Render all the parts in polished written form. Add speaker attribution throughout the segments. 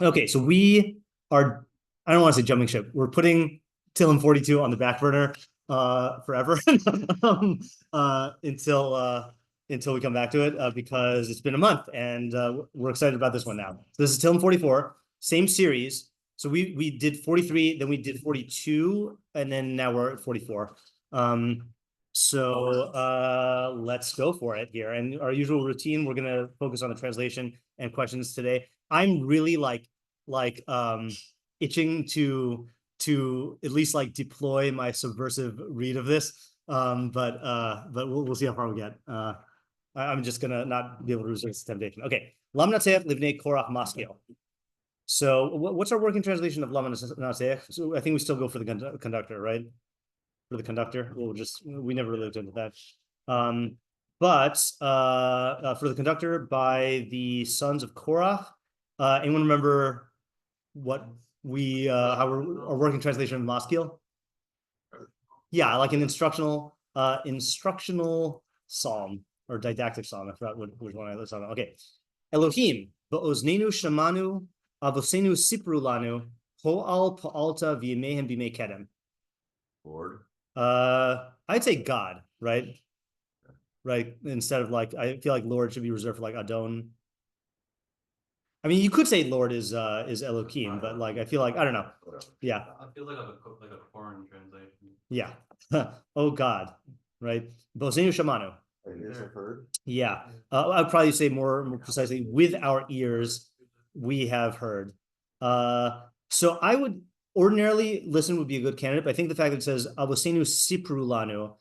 Speaker 1: Okay, so we are, I don't want to say jumping ship. We're putting Tehillim 42 on the back burner forever um, until we come back to it because it's been a month and we're excited about this one now. So this is Tehillim 44, same series. So we did 43, then we did 42, and then now we're at 44. So let's go for it here. And our usual routine, we're gonna focus on the translation and questions today. I'm really itching to at least like deploy my subversive read of this. But we'll see how far we get. I'm just gonna not be able to resist temptation. Okay, Lamnatzeiach livnei Korach Maskil. So what's our working translation of Lamnatzeiach? So I think we still go for the conductor, right? For the conductor, we never really looked into that. But for the conductor by the sons of Korach. Anyone remember what how our working translation of Maskil? Yeah, like an instructional psalm or didactic psalm. I forgot which one I was on. Okay, Elohim ba'oznenu shamanu avosenu sipru lanu ho'al pa'alta v'yemehem b'mei kedem.
Speaker 2: Lord.
Speaker 1: I'd say God, right? Right. Instead of like, I feel like Lord should be reserved for like Adon. I mean, you could say Lord is Elohim, but like I feel like I don't know. Yeah.
Speaker 3: I feel like a foreign translation.
Speaker 1: Yeah. Oh God. Right. Bosenu Shamanu.
Speaker 2: Heard.
Speaker 1: Yeah. I'd probably say more precisely, with our ears we have heard. So I would ordinarily listen would be a good candidate, but I think the fact that it says Avosenu Sipru Lanu,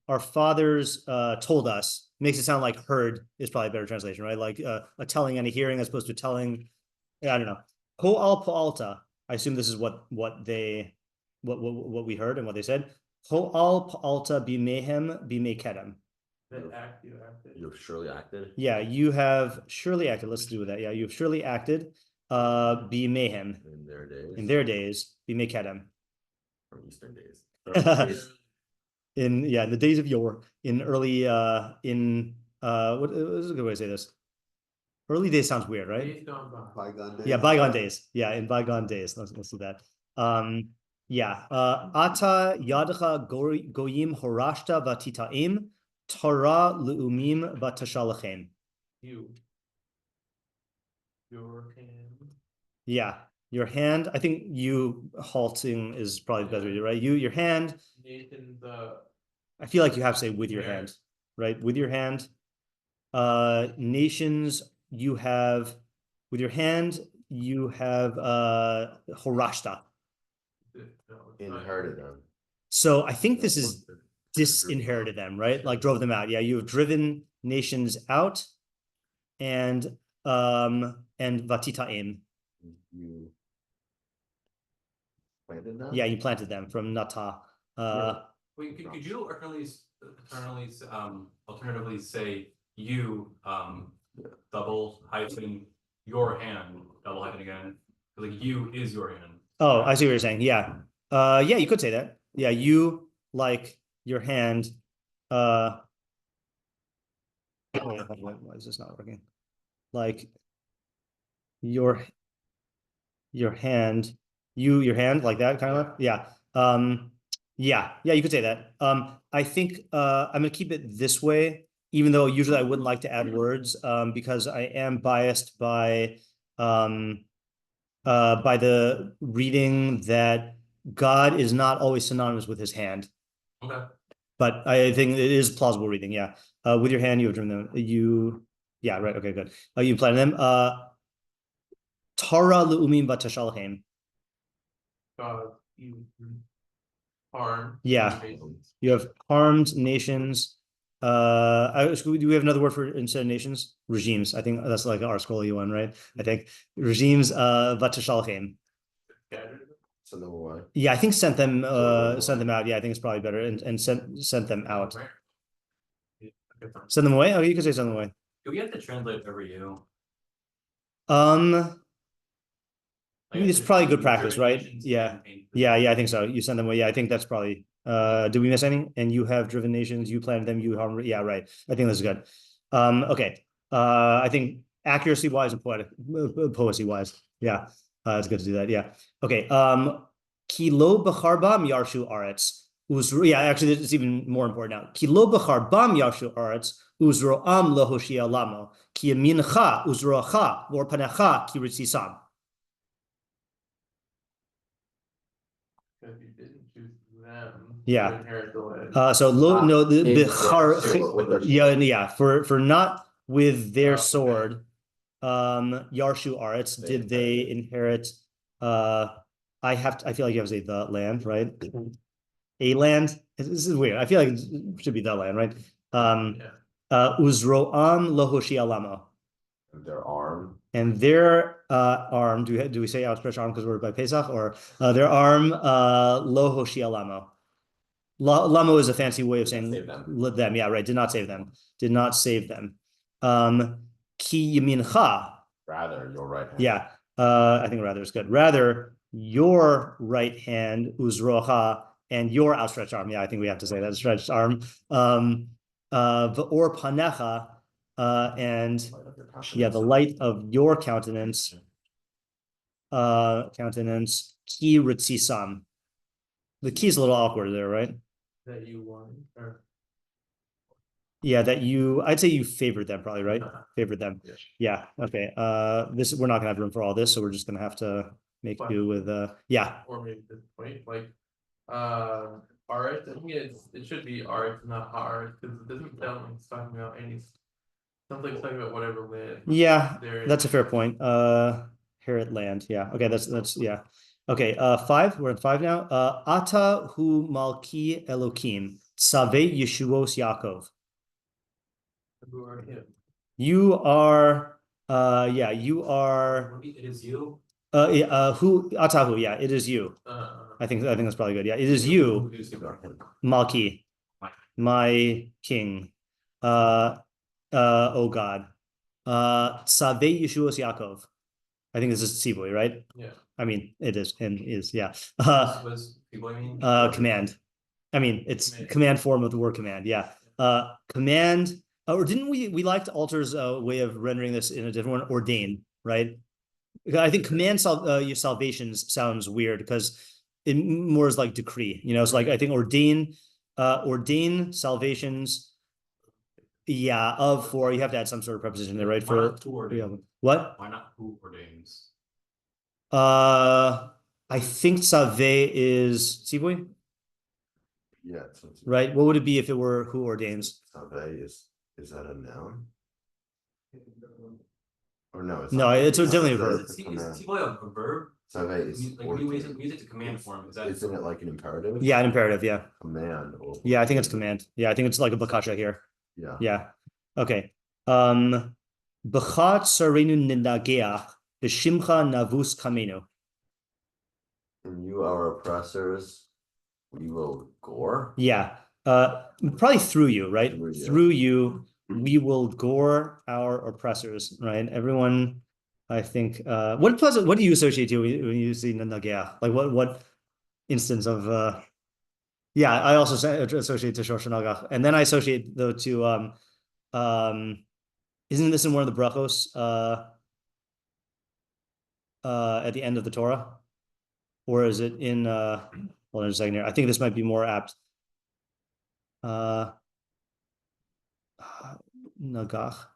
Speaker 1: our fathers told us, makes it sound like heard is probably a better translation, right? Like a telling and a hearing as opposed to telling. Yeah, I don't know. Ko al pa'alta. I assume this is what we heard and what they said. Ko al pa'alta bimehem bimekedem.
Speaker 2: You've surely acted.
Speaker 1: Yeah, you have surely acted. Let's do that. Yeah, you've surely acted. Bimehem.
Speaker 2: In their days.
Speaker 1: In their days, bimekedem.
Speaker 2: From Eastern days.
Speaker 1: In the days of yore, in early what is a good way to say this? Early days sounds weird, right?
Speaker 2: Bygone days.
Speaker 1: Yeah, bygone days. Yeah, in bygone days. Let's do that. Ata yadacha goyim horashta vatitaim Torah leumim vatashalachem.
Speaker 3: You. Your hand.
Speaker 1: Yeah, your hand. I think you halting is probably the best way to do, right? Your hand.
Speaker 3: Nathan,
Speaker 1: I feel like you have to say with your hand, right? With your hand. Nations, you have with your hand, you have horashta.
Speaker 2: Inherited them.
Speaker 1: So I think this is disinherited them, right? Like drove them out. Yeah, you have driven nations out, and vatitaim.
Speaker 2: You planted them?
Speaker 1: Yeah, you planted them from Nata.
Speaker 3: Wait, could you alternatively say you double hyphen your hand, double hyphen again? Like you is your hand.
Speaker 1: Oh, I see what you're saying. Yeah. Yeah, you could say that. Yeah, you like your hand. Why is this not working? Like your hand, your hand, like that kind of. Yeah. Yeah, you could say that. I think I'm gonna keep it this way, even though usually I wouldn't like to add words, because I am biased by the reading that God is not always synonymous with his hand.
Speaker 3: Okay.
Speaker 1: But I think it is plausible reading. Yeah. With your hand, you have driven them. Yeah, right. Okay, good. You planted them. Tara leumim vatashalchem.
Speaker 3: You harm.
Speaker 1: Yeah, you have harmed nations. Do we have another word for instead of nations? Regimes. I think that's like our scholarly one, right? I think regimes. Vatashalchem.
Speaker 2: Send them away.
Speaker 1: Yeah, I think sent them out. Yeah, I think it's probably better and sent them out. Send them away. Oh, you could say send them away.
Speaker 3: Do we have to translate every you?
Speaker 1: I mean, it's probably good practice, right? Yeah. I think so. You send them away. Yeah, I think that's probably. Did we miss any? And you have driven nations. You planted them. You harm. Yeah, right. I think this is good. Okay. I think accuracy wise and poesy wise. Yeah, it's good to do that. Yeah. Okay. Kilo b'charbam yarshu aretz. Yeah, actually, it's even more important now. Kilo b'charbam yarshu aretz uzroam lehoshia lamo ki yamincha uzroacha lor panecha ki ritzisam.
Speaker 4: If you didn't choose them,
Speaker 1: Yeah.
Speaker 4: to inherit the land.
Speaker 1: So no, the
Speaker 2: Yeah,
Speaker 1: yeah, for not with their sword, Yarshu Aretz, did they inherit I feel like you have to say the land, right? A land. This is weird. I feel like it should be the land, right? Uzroam Lohoshi Alamo.
Speaker 2: their arm.
Speaker 1: And their arm, do we say outstretched arm because we're by Pesach, or their arm Lohoshi Alamo? Lamo is a fancy way of saying them. Yeah, right. Did not save them. Did not save them. Ki yamincha.
Speaker 2: Rather, your right hand.
Speaker 1: Yeah. I think rather is good. Rather, your right hand, uzroha, and your outstretched arm. Yeah, I think we have to say that stretched arm. Or panecha, and yeah, the light of your countenance. Countenance. Ki ritzisam. The key is a little awkward there, right?
Speaker 4: That you won, or
Speaker 1: Yeah, I'd say you favored them probably, right? Favored them. Yeah. Okay. We're not gonna have room for all this, so we're just gonna have to make do with yeah.
Speaker 4: or maybe this point, like art. I think it should be art, not art, because it doesn't sound like it's talking about any. Sounds like it's talking about whatever land.
Speaker 1: Yeah,
Speaker 4: there
Speaker 1: that's a
Speaker 4: is.
Speaker 1: fair point. Inherit land. Yeah. Okay, that's yeah. Okay, 5. We're at 5 now. Ata hu malki Elokim, Save Yeshuos Yaakov.
Speaker 4: Who are him?
Speaker 1: You are yeah, you are
Speaker 3: It is you.
Speaker 1: who Atahu, yeah, it is you. I think that's probably good. Yeah, it is you, Malki, my king. Oh God. Savei Yeshuos Yaakov. I think this is Tzivoy, right?
Speaker 4: Yeah.
Speaker 1: I mean, it is and is, yeah.
Speaker 3: Was people mean?
Speaker 1: Command. I mean, it's
Speaker 4: Command.
Speaker 1: command form of the word command. Yeah. Command. Or didn't we liked Alter's way of rendering this in a different one? Ordain, right? I think command your salvations sounds weird because it more is like decree. It's like I think ordain salvations. Yeah, for you have to add some sort of preposition there, right?
Speaker 3: Why
Speaker 1: For
Speaker 3: not who ordains?
Speaker 1: what?
Speaker 3: Why not who ordains?
Speaker 1: I think Save is Sivoy,
Speaker 2: Yeah.
Speaker 1: right? What would it be if it were who ordains?
Speaker 2: Save is that a noun? Or no, it's
Speaker 1: No,
Speaker 2: not.
Speaker 1: it's definitely a
Speaker 2: It's
Speaker 1: verb.
Speaker 3: Is Tzivoy a verb?
Speaker 2: Save is.
Speaker 3: Like when you use it to command form, is that?
Speaker 2: Isn't it like an imperative?
Speaker 1: Yeah, an imperative. Yeah.
Speaker 2: Command.
Speaker 1: Yeah, I think it's command. Yeah, I think it's like a bakasha here.
Speaker 2: Yeah.
Speaker 1: Yeah. Okay. B'chat sarenu ninageach b'shimcha navus kamenu.
Speaker 2: And you, our oppressors, we will gore.
Speaker 1: Yeah. Probably through you, right? Through you, we will gore our oppressors, right? Everyone, I think. What do you associate to when you see ninageach? Like what instance of yeah, I also associate to Shosh Nagach. And then I associate though to isn't this in one of the brachos at the end of the Torah? Or is it in hold on a second here. I think this might be more apt. Nagach.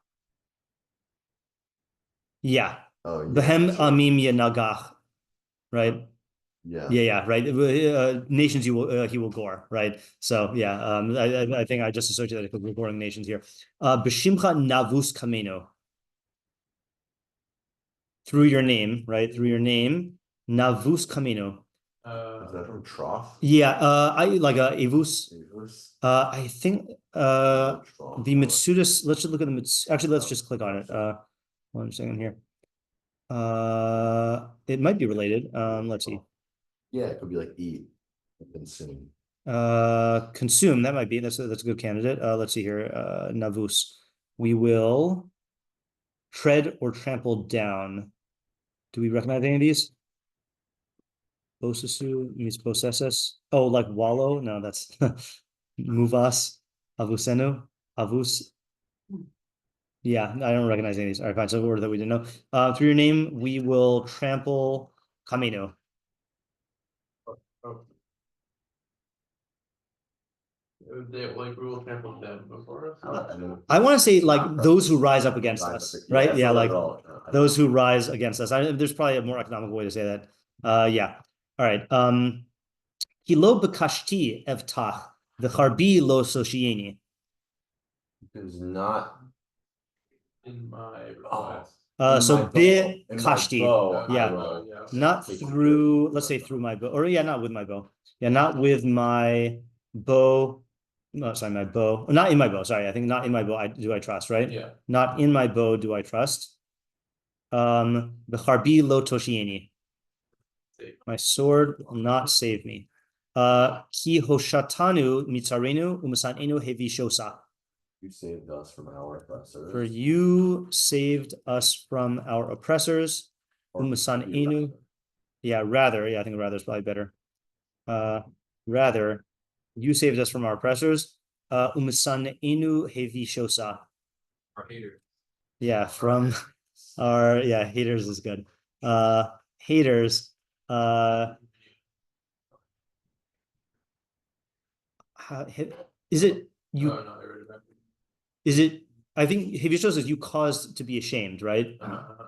Speaker 1: Yeah.
Speaker 2: Oh, yeah.
Speaker 1: Behem amim ye nagach. Right?
Speaker 2: Yeah.
Speaker 1: Yeah, right. Nations he will gore, right? So yeah, I think I just associated it because we're goring nations here. B'shimcha navus kameno. Through your name, right? Through your name, navus kameno.
Speaker 2: Is that from trough?
Speaker 1: Yeah, I like evus. I think the Mitsudas. Let's just look at the Mits. Actually, let's just click on it. 1 second here. It might be related. Let's see.
Speaker 2: Yeah, it could be like eat, consume.
Speaker 1: Consume, that might be that's a good candidate. Let's see here. Navus. We will tread or trample down. Do we recognize any of these? Bosasu means possessus. Oh, like wallow? No, that's muvas, avusenu, avus. Yeah, I don't recognize any of these. All right, fine. So a word that we didn't know. Through your name, we will trample Kamino.
Speaker 4: Oh. They like we will trample them before us.
Speaker 1: I want to say like
Speaker 2: Not
Speaker 1: those who
Speaker 2: preference.
Speaker 1: rise up against
Speaker 2: Rise
Speaker 1: us,
Speaker 2: up-
Speaker 1: right?
Speaker 2: it's
Speaker 1: Yeah,
Speaker 2: not
Speaker 1: like
Speaker 2: at all.
Speaker 1: those who rise against us. There's probably a more economical way to say that. Yeah. All right. Hilo bekashti evtach v'charbi lo soshieni.
Speaker 2: Is not.
Speaker 4: In my request.
Speaker 1: So be
Speaker 2: in my
Speaker 1: kashti.
Speaker 2: bow, I
Speaker 1: Yeah.
Speaker 2: will
Speaker 4: Yeah.
Speaker 1: Not
Speaker 2: take
Speaker 1: through,
Speaker 2: good.
Speaker 1: let's say through my bow, or yeah, not with my bow. Yeah, not with my bow. No, sorry, my bow. Not in my bow. Sorry, I think not in my bow. I trust, right?
Speaker 4: Yeah.
Speaker 1: Not in my bow do I trust. B'charbi lo toshieni. My sword will not save me. Ki hoshatanu mitzarenu umasanenu hevi shosa.
Speaker 2: You saved us from our oppressors.
Speaker 1: For you saved us from our oppressors.
Speaker 2: Or
Speaker 1: Umasanenu. Yeah, rather. Yeah, I think rather is probably better. Rather, you saved us from our oppressors. Umasanenu hevi shosa.
Speaker 3: Our haters.
Speaker 1: Yeah, from yeah, haters is good. Haters. Is it you?
Speaker 4: Oh, no, I read that.
Speaker 1: Is it? I think Hivishos is you caused to be ashamed, right?
Speaker 4: Uh-huh.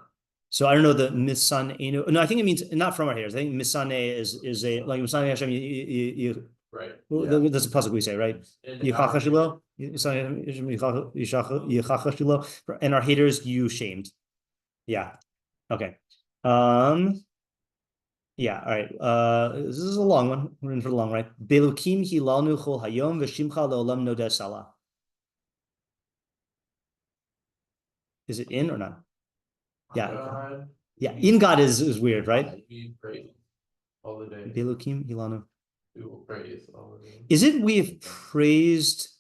Speaker 1: So I don't know the misan enu. No, I think it means not from our haters. I think misane is a like misane Hashem. You
Speaker 4: Right.
Speaker 1: well,
Speaker 2: Yeah.
Speaker 1: that's a puzzle we say, right?
Speaker 4: In our-
Speaker 1: And our haters you shamed. Yeah. Okay. Yeah, all right. This is a long one. We're in for the long, right? Belukim hilalnu chol hayom v'shimcha leolam nodeh salah. Is it in or not? Yeah.
Speaker 4: God,
Speaker 1: Yeah, in God is weird, right?
Speaker 4: we praise all the day.
Speaker 1: Belukim hilanu.
Speaker 4: We will praise all the day.
Speaker 1: Is it we've praised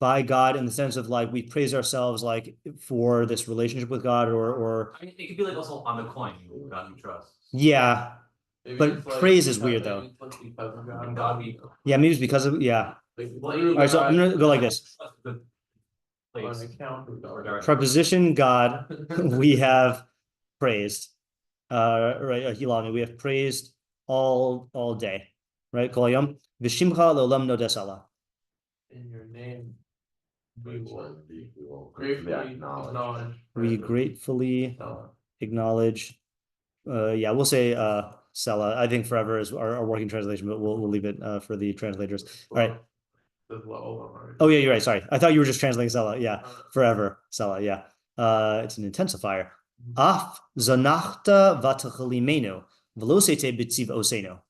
Speaker 1: by God in the sense of like we praise ourselves like for this relationship with God or
Speaker 3: I mean, it could be like also on the coin, God we trust.
Speaker 1: yeah.
Speaker 4: Maybe
Speaker 1: But
Speaker 4: it's like
Speaker 1: praise is
Speaker 4: because-
Speaker 1: weird, though.
Speaker 4: maybe it's like because of God.
Speaker 3: And God we
Speaker 1: Yeah, maybe it's because of yeah.
Speaker 4: Like,
Speaker 3: Well,
Speaker 4: through
Speaker 1: All right, so I'm
Speaker 4: God,
Speaker 1: gonna go like this.
Speaker 3: trust the
Speaker 4: on
Speaker 3: place.
Speaker 4: account of God.
Speaker 3: Regarding-
Speaker 1: Preposition God, we have praised. Right, Hilani, we have praised all day. Right? Kol hayom v'shimcha leolam nodeh salah.
Speaker 4: In your name, we will
Speaker 2: We will
Speaker 4: gratefully
Speaker 2: acknowledge.
Speaker 4: acknowledge.
Speaker 1: We
Speaker 4: praise.
Speaker 1: gratefully
Speaker 4: Salah.
Speaker 1: acknowledge. Yeah, we'll say Sela. I think forever is our working translation, but we'll leave it for the translators. All right.
Speaker 4: Says La'olam, right?
Speaker 1: Oh yeah, you're right. Sorry, I thought you were just translating Sela. Yeah, forever Sela. Yeah, it's an intensifier. Af zanachta vatachalimenu velosete bitziv oseno.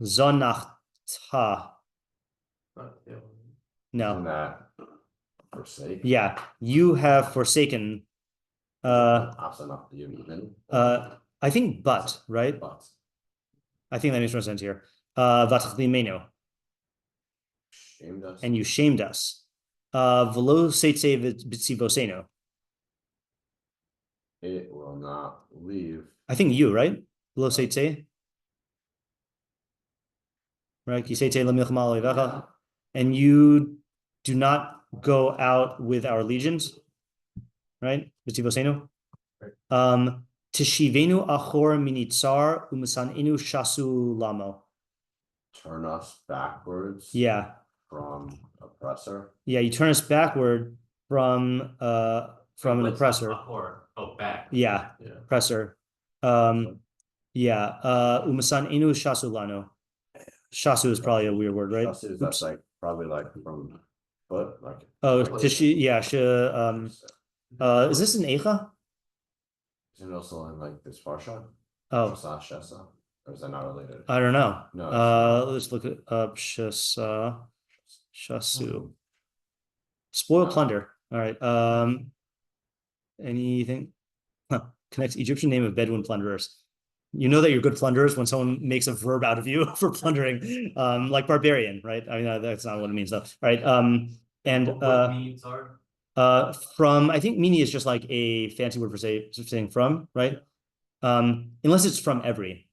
Speaker 1: Zanachta.
Speaker 4: Not the other one.
Speaker 1: No.
Speaker 2: Isn't that forsake?
Speaker 1: Yeah, you have forsaken.
Speaker 2: Opposite enough to you even.
Speaker 1: I think but right.
Speaker 2: But
Speaker 1: I think that makes more sense here. Vatachalimenu.
Speaker 2: shamed us.
Speaker 1: And you shamed us. Velo seitze bitzivoseno.
Speaker 2: It will not leave.
Speaker 1: I think you, right? Velo seitze. Right? Ki seitze lemilchama levecha. And you do not go out with our legions. Right? Bitzivoseno. Tishivenu achor minitzar umasanenu shasu lamo.
Speaker 2: Turn us backwards.
Speaker 1: Yeah.
Speaker 2: From oppressor.
Speaker 1: Yeah, you turn us backward from an
Speaker 3: What's
Speaker 1: oppressor.
Speaker 3: Or back.
Speaker 1: Yeah,
Speaker 4: Yeah.
Speaker 1: oppressor. Yeah. Umasan inu shasu lano. Shasu is probably a weird word, right?
Speaker 2: Trust is that's like probably like from foot like.
Speaker 1: Oh,
Speaker 2: like-
Speaker 1: tishi. Yeah. Is this an echa?
Speaker 2: Isn't it also in like this farsha?
Speaker 1: Oh,
Speaker 2: Shasa, Shasa? Or is that not related?
Speaker 1: I don't know.
Speaker 2: No, it's not.
Speaker 1: Let's look it up. Shasa, shasu. Spoil plunder. All right. Anything? Connects Egyptian name of Bedouin plunderers. You know that you're good plunderers when someone makes a verb out of you for plundering, like barbarian, right? I mean, that's not what it means though. All right. And
Speaker 3: What means are?
Speaker 1: from, I think mini is just like a fancy word for saying from, right? Unless it's from every.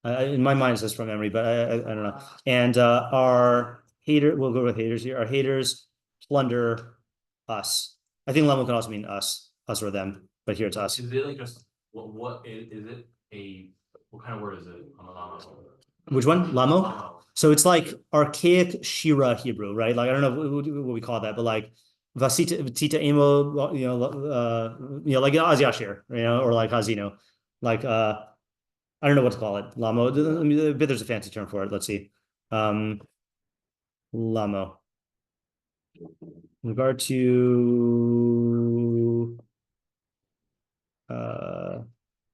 Speaker 1: In my mind it says from memory, but I don't know. And our hater, we'll go with haters here. Our haters plunder us. I think lamo can also mean us or them, but here it's us.
Speaker 3: Is it like just what is it what kind of word is it on the llama?
Speaker 1: Which one? Lamo?
Speaker 3: Llama.
Speaker 1: So it's like archaic Shira Hebrew, right? Like I don't know what we call that, but like Vasita Emo, like Az Yashir, or like Hazino, like I don't know what to call it. Lamo. I mean, there's a fancy term for it. Let's see. Lamo. In regard to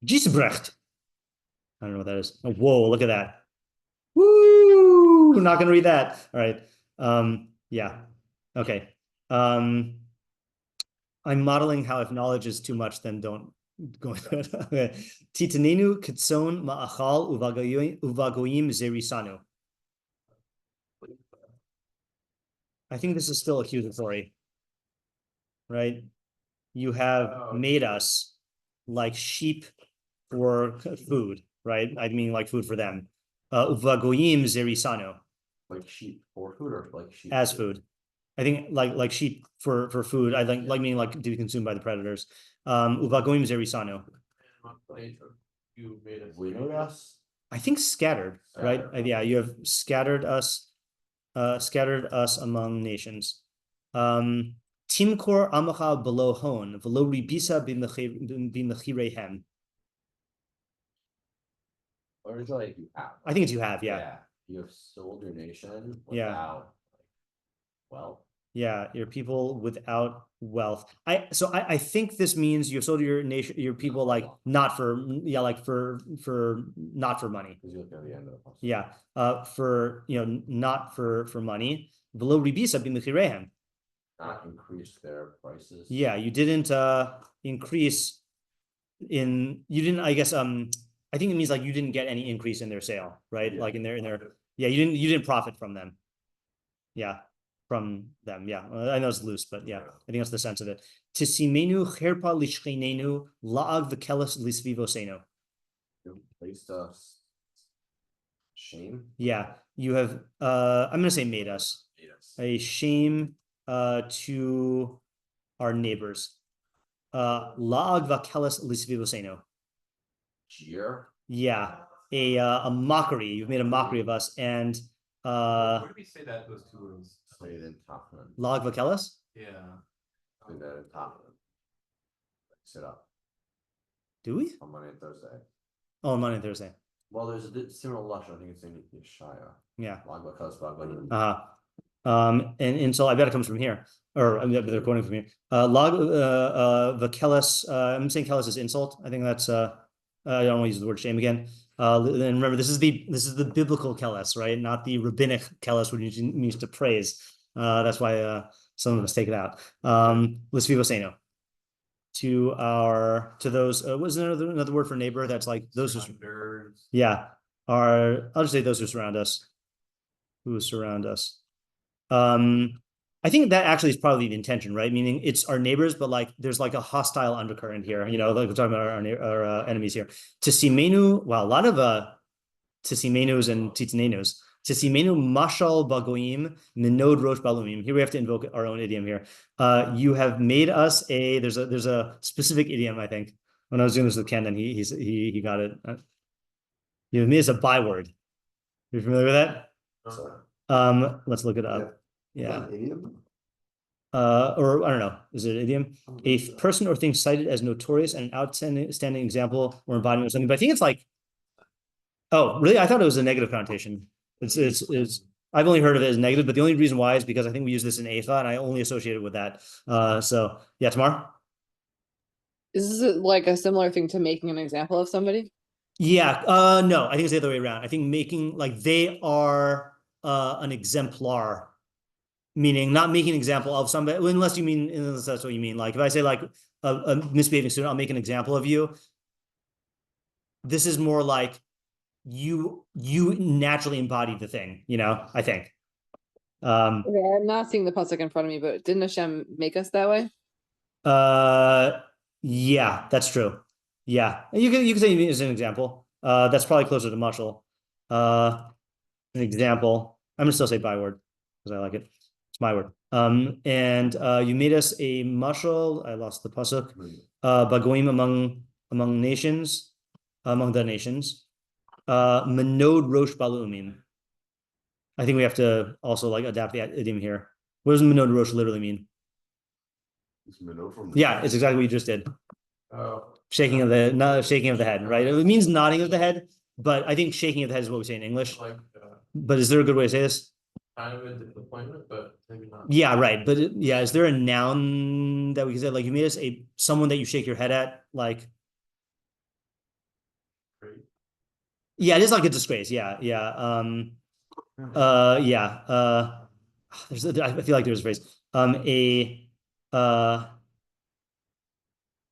Speaker 1: Giesbrecht. I don't know what that is. Oh, whoa, look at that. Woo! I'm not gonna read that. All right. Yeah. Okay. I'm modeling how if knowledge is too much, then don't go into it. Okay. Titaninu kitson ma'achal uvagoyim zerisanu. I think this is still accusatory, right? You have made us like sheep for food, right? I mean, like food for them. Uvagoyim zerisanu.
Speaker 2: Like sheep for food or like sheep
Speaker 1: As food. I think like sheep for food. I like meaning like to be consumed by the predators. Uvagoyim zerisanu.
Speaker 4: You made us.
Speaker 2: We know us.
Speaker 1: I think scattered, right? Yeah, you have scattered us among nations. Timkor amacha below hon, velo ribisa b'mechirehem.
Speaker 2: Or is it like you have?
Speaker 1: I think it's you have, yeah.
Speaker 2: You have sold your nation
Speaker 1: Yeah.
Speaker 2: without wealth.
Speaker 1: Yeah, your people without wealth. I think this means you've sold your nation, your people like not for not for money.
Speaker 2: Because you look at the end of the post.
Speaker 1: Yeah, for not for money. Below ribisa b'mechirehem.
Speaker 2: Not increase their prices.
Speaker 1: Yeah, you didn't increase in you didn't I guess I think it means like you didn't get any increase in their sale, right?
Speaker 2: Yeah.
Speaker 1: Like in their yeah, you didn't profit from them. Yeah, from them. Yeah, I know it's loose, but yeah, I think that's the sense of it. Tisimenu cherpa lishchinenu laag v'keles lisvivosenu.
Speaker 2: You placed us shame.
Speaker 1: Yeah, you have I'm gonna say made us a shame to our neighbors. Laag v'keles lisvivosenu.
Speaker 2: Shiur.
Speaker 1: Yeah, a mockery. You've made a mockery of us, and
Speaker 3: Where do we say that those two words?
Speaker 2: Say it in Tafan.
Speaker 1: lag vakelis.
Speaker 3: Yeah.
Speaker 2: Say that in Tafan. Sit up
Speaker 1: Do we?
Speaker 2: on Monday and Thursday.
Speaker 1: Oh, Monday and Thursday.
Speaker 2: Well, there's a similar lashon. I think it's in Yeshaya.
Speaker 1: Yeah.
Speaker 2: Lag
Speaker 1: And so I bet it comes from here, or they're quoting from here. Lag vakelis. I'm saying kelis is insult. I think that's I don't want to use the word shame again. And remember, this is the biblical kelis, right? Not the rabbinic kelis, which means to praise. That's why some of us take it out. Lisvivoseno. To those, what's another word for neighbor? That's like those who, yeah, I'll just say those who surround us. Who surround us. I think that actually is probably the intention, right? Meaning it's our neighbors, but like there's like a hostile undercurrent here. Like we're talking about our enemies here. Tisimenu, wow, a lot of Tisimenus and Titinenus. Tisimenu mashal bagoim minod rosh balumim. Here we have to invoke our own idiom here. You have made us there's a specific idiom, I think. When I was doing this with Ken, and he got it. You have made us a byword. You familiar with that? Let's look it up. Yeah. Or I don't know, is it an idiom? A person or thing cited as notorious and an outstanding example or embodiment of something. But I think it's like, oh, really? I thought it was a negative connotation. It's I've only heard of it as negative, but the only reason why is because I think we use this in Eicha and I only associate it with that. So yeah, Tamar?
Speaker 5: Is this like a similar thing to making an example of somebody?
Speaker 1: Yeah, no, I think it's the other way around. I think making like they are an exemplar. Meaning not making an example of somebody, unless that's what you mean. Like if I say like a misbehaving student, I'll make an example of you. This is more like you naturally embody the thing, I think.
Speaker 5: Okay, I'm not seeing the pasuk in front of me, but didn't Hashem make us that way?
Speaker 1: Yeah, that's true. Yeah, you can say it as an example. That's probably closer to Maskil. An example. I'm gonna still say byword because I like it. It's my word. And you made us a mashal. I lost the pasuk. Bagoim among nations, among the nations. Menod rosh balumim. I think we have to also like adapt the idiom here. What does menod rosh literally mean? Yeah, it's exactly what you just did. Shaking of the head, right? It means nodding of the head, but I think shaking of the head is what we say in English. But is there a good way to say this?
Speaker 4: Kind of a disappointment, but maybe not.
Speaker 1: Yeah, right. But is there a noun that we can say like you made us someone that you shake your head at, like? Yeah, it is like a disgrace. Yeah. I feel like there's a phrase. I'm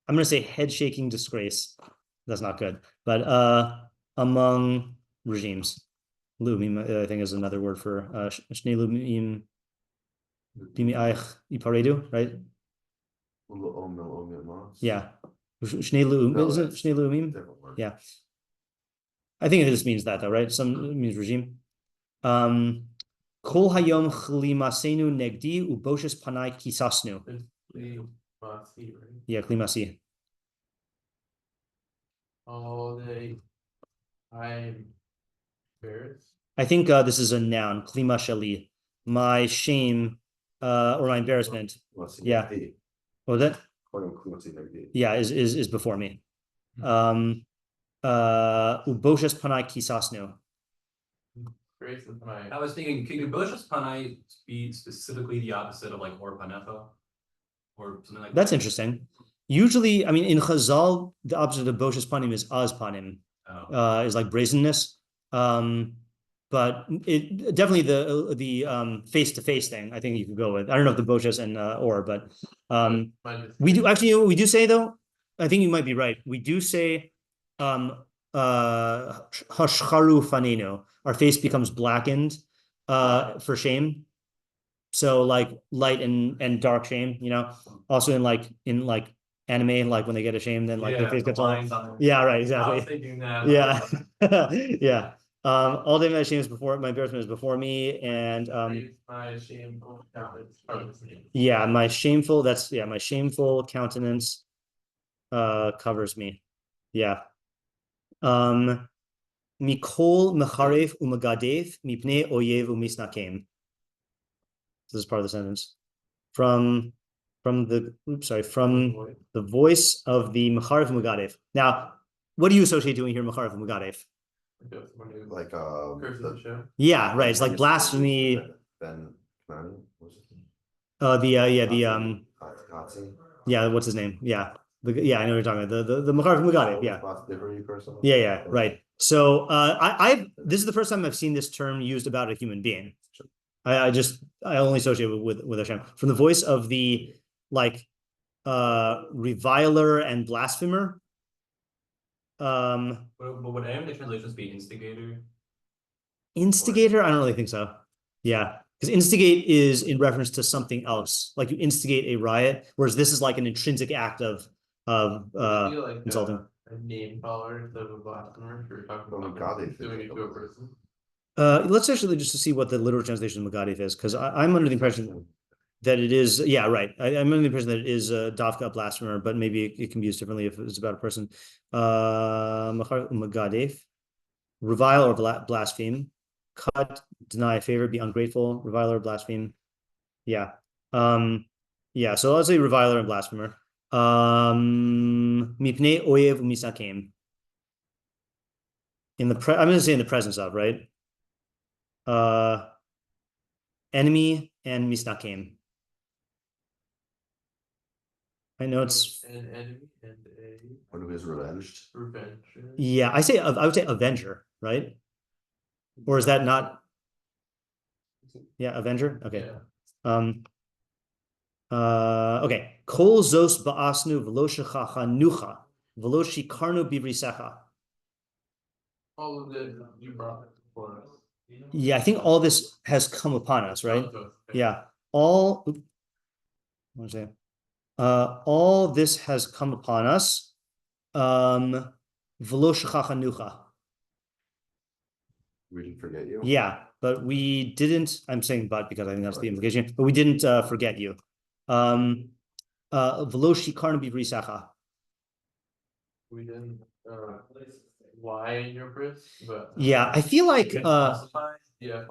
Speaker 1: gonna say head shaking disgrace. That's not good. But among regimes. Lumim, I think is another word for Shnei Lumim Bimi'ach Iparedu, right? Yeah. Shnei Lumim, isn't it Shnei Lumim? Yeah. I think it just means that though, right? Some means regime. Kol hayom chlimasenu negdi uboshes panai kisasnu. Yeah, klimasi.
Speaker 4: All day I'm embarrassed.
Speaker 1: I think this is a noun, klima shali. My shame or my embarrassment. Yeah. What was that? Yeah, is before me. Uboshes panai kisasnu.
Speaker 3: I was thinking, can Boshas Panai be specifically the opposite of like or Panefa? Or something like
Speaker 1: That's
Speaker 3: that?
Speaker 1: interesting. Usually, I mean, in Chazal, the opposite of Boshas Panim is Az Panim, is like brazenness. But it definitely the face-to-face thing, I think you could go with. I don't know if the Boshas and or, but we do actually, you know what we do say though? I think you might be right. We do say hashcharu fanenu. Our face becomes blackened for shame. So like light and dark shame, you know. Also in like anime, like when they get ashamed, then like their face gets all. Yeah, right, exactly.
Speaker 3: I was thinking that.
Speaker 1: Yeah, yeah. All day my shame is before my embarrassment is before me, and
Speaker 4: my shameful countenance.
Speaker 1: yeah, my shameful countenance covers me. Yeah. Mikol mecharef umagadev mipnei oyev umisnakem. This is part of the sentence. From the voice of the Mecharef Mugadev. Now, what do you associate doing here, Mecharef Mugadev?
Speaker 4: Like
Speaker 1: yeah, right. It's like blasphemy. Yeah, what's his name? Yeah. I know what you're talking about. The Mecharef Mugadev, yeah. Yeah, right. So this is the first time I've seen this term used about a human being. I only associate with Hashem from the voice of the reviler and blasphemer.
Speaker 3: But would any of the translations be instigator?
Speaker 1: Instigator? I don't really think so. Yeah, because instigate is in reference to something else, like you instigate a riot, whereas this is like an intrinsic act of insulting.
Speaker 4: A name caller instead of a blasphemer for talking about doing it to a person.
Speaker 1: Let's actually just to see what the literal translation of Megadif is, because I'm under the impression that it is, yeah, right. I'm under the impression that it is a Dafka blasphemer, but maybe it can be used differently if it's about a person. Megadif, revile or blaspheme, cut, deny a favor, be ungrateful, reviler or blaspheme. Yeah. Yeah, so let's say reviler and blasphemer. Mipnei oyev umisakem. I'm gonna say in the presence of, right? Enemy and misnakem. I know it's
Speaker 4: an enemy and a
Speaker 2: one who is revenged.
Speaker 1: Yeah, I would say avenger, right? Or is that not? Yeah, avenger. Okay.
Speaker 4: Yeah.
Speaker 1: Okay. Kol zos ba'asnu v'loshecha chanucha v'loshikarnu bivrisecha.
Speaker 4: All of it you brought for us.
Speaker 1: Yeah, I think all this has come upon us, right? Yeah. All this has come upon us. V'lo shechachanucha.
Speaker 2: We didn't forget you.
Speaker 1: Yeah. but we didn't, I'm saying but because I think that's the implication, but we didn't forget you. Velo shikarnu b'brisacha.
Speaker 4: We didn't lie in your bris, but
Speaker 1: Yeah, I feel like
Speaker 4: yeah.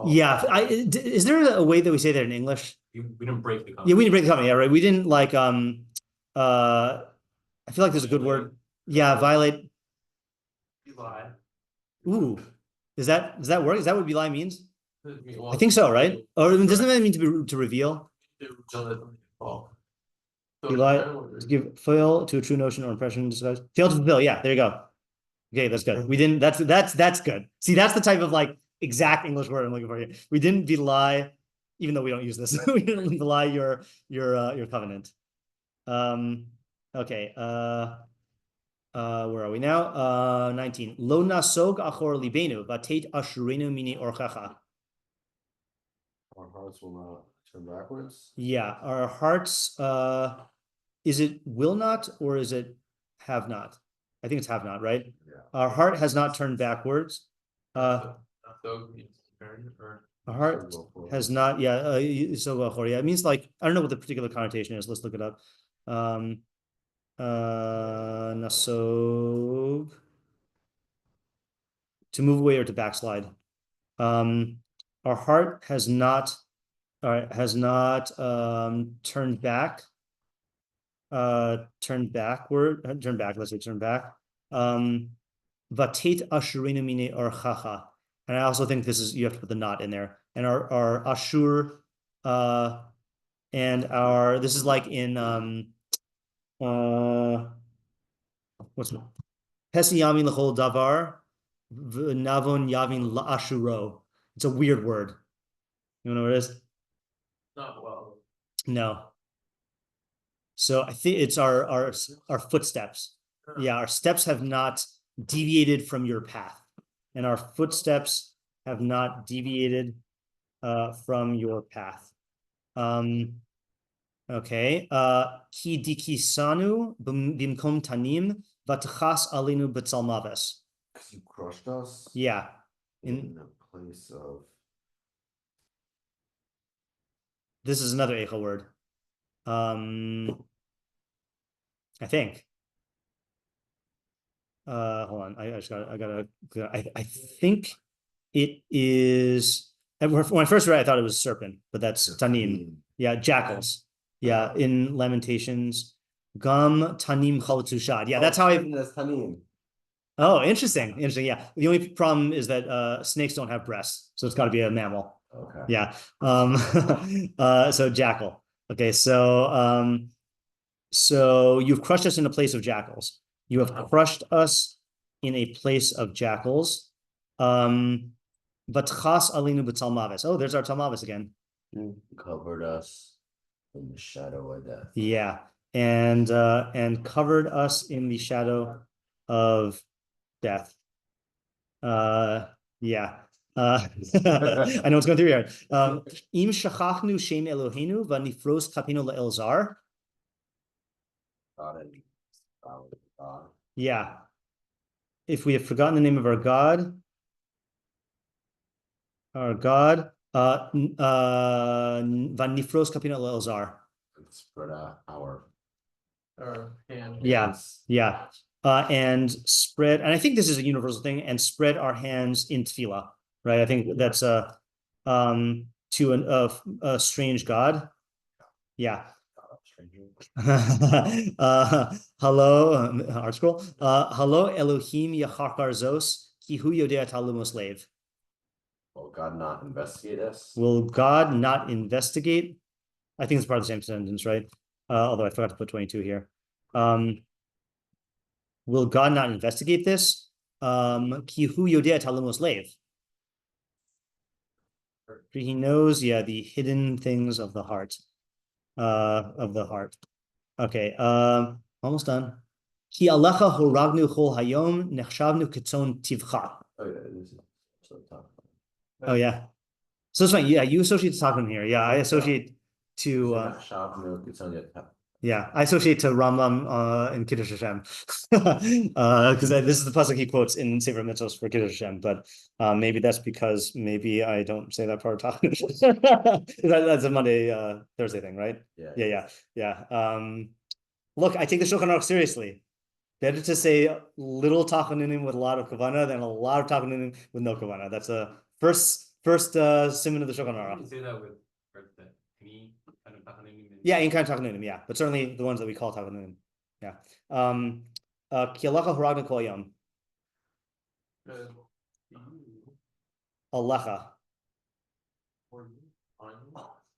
Speaker 1: yeah, is there a way that we say that in English?
Speaker 3: We didn't break the
Speaker 1: Yeah,
Speaker 3: covenant.
Speaker 1: we didn't break the covenant, yeah, right? We didn't like I feel like there's a good word. Yeah, violate.
Speaker 4: You lie.
Speaker 1: Ooh, does that work? Is that what belie means?
Speaker 4: Well,
Speaker 1: I think so, right? Or doesn't
Speaker 4: right.
Speaker 1: that mean to reveal?
Speaker 4: Oh. So
Speaker 1: Belie,
Speaker 4: kind of what
Speaker 1: to give fail to a true notion or impression disguise. Fail to fulfill. Yeah, there you go. Okay, that's good. We didn't. That's good. See, that's the type of like exact English word I'm looking for here. We didn't belie, even though we don't use this. We didn't belie your covenant. Okay. Where are we now? 19. Lo nasog achor libenu vatet ashurenu mini orchacha.
Speaker 2: Our hearts will not turn backwards.
Speaker 1: Yeah, our hearts. Is it will not or is it have not? I think it's have not, right?
Speaker 2: Yeah.
Speaker 1: Our heart has not turned backwards.
Speaker 4: so means turn or
Speaker 1: Our heart has not. Yeah. So yeah, it means like I don't know what the particular connotation is. Let's look it up. Nasog, to move away or to backslide. Our heart has not turned back. Turn backward, turn back, let's say turn back. Vatet ashurinu mine orchacha. And I also think this is, you have to put the not in there. And our ashur, and our, this is like in, what's it? Pesiyami l'chol davar, navon yavin la'ashuro. It's a weird word. You know what it is?
Speaker 4: not well.
Speaker 1: No. So I think it's our footsteps. Yeah, our steps have not deviated from your path, and our footsteps have not deviated from your path. Okay. Ki dikisanu bimkom tanim vatchas alinu betzalmaves.
Speaker 2: Because you crushed us.
Speaker 1: Yeah.
Speaker 2: In a place of.
Speaker 1: This is another echo word. I think. Hold on. I think it is. When I first read, I thought it was serpent, but that's tanim. Yeah, jackals. Yeah, in Lamentations, gum tanim chalatushad. Yeah, that's how I.
Speaker 2: That's tanim.
Speaker 1: Oh, interesting. Yeah. The only problem is that snakes don't have breasts, so it's got to be a mammal.
Speaker 2: Okay.
Speaker 1: Yeah. So jackal. Okay. So you've crushed us in a place of jackals. You have crushed us in a place of jackals. Vatchas alinu b'talmaves. Oh, there's our talmaves again.
Speaker 2: You covered us in the shadow of death.
Speaker 1: Yeah, and covered us in the shadow of death. Yeah. I know what's going through here. Im shachachnu shem Eloheinu v'nifros kapinu le'elzar.
Speaker 2: God.
Speaker 1: Yeah. If we have forgotten the name of our God, vanifros kapina le'elzar.
Speaker 2: Spread out our
Speaker 4: hand.
Speaker 1: Yeah. And spread, and I think this is a universal thing, and spread our hands in tefillah, right? I think that's to a strange God. Yeah. Hello, art scroll. Hello, Elohim Yachakar Zos, Kihu Yodea Talumos Lev.
Speaker 2: Will God not investigate us?
Speaker 1: Will God not investigate? I think it's part of the same sentence, right? Although I forgot to put 22 here. Will God not investigate this? Kihu Yodea Talumos Lev. He knows, yeah, the hidden things of the heart. Okay, almost done. Ki alecha horagnu chol hayom nechshavnu ketzon tivcha. Oh yeah, so it's fine. Yeah, you associate to talking here. Yeah, I associate to. Yeah, I associate to Rambam in Kiddush Hashem because this is the pasuk he quotes in Sefer Mitzvos for Kiddush Hashem. But maybe that's because maybe I don't say that part of that's a Monday Thursday thing, right? Yeah. Look, I take the Shulchan Aruch seriously. Better to say little tachanunim with a lot of kavana than a lot of tachanunim with no kavana. That's a first simon of the Shulchan
Speaker 3: You
Speaker 1: Aruch.
Speaker 3: can say that with any kind of tachanunim.
Speaker 1: Yeah, any kind of tachanunim, yeah, but certainly the ones that we call tachanunim. Yeah. Ki alecha haragna kol yom. Alecha.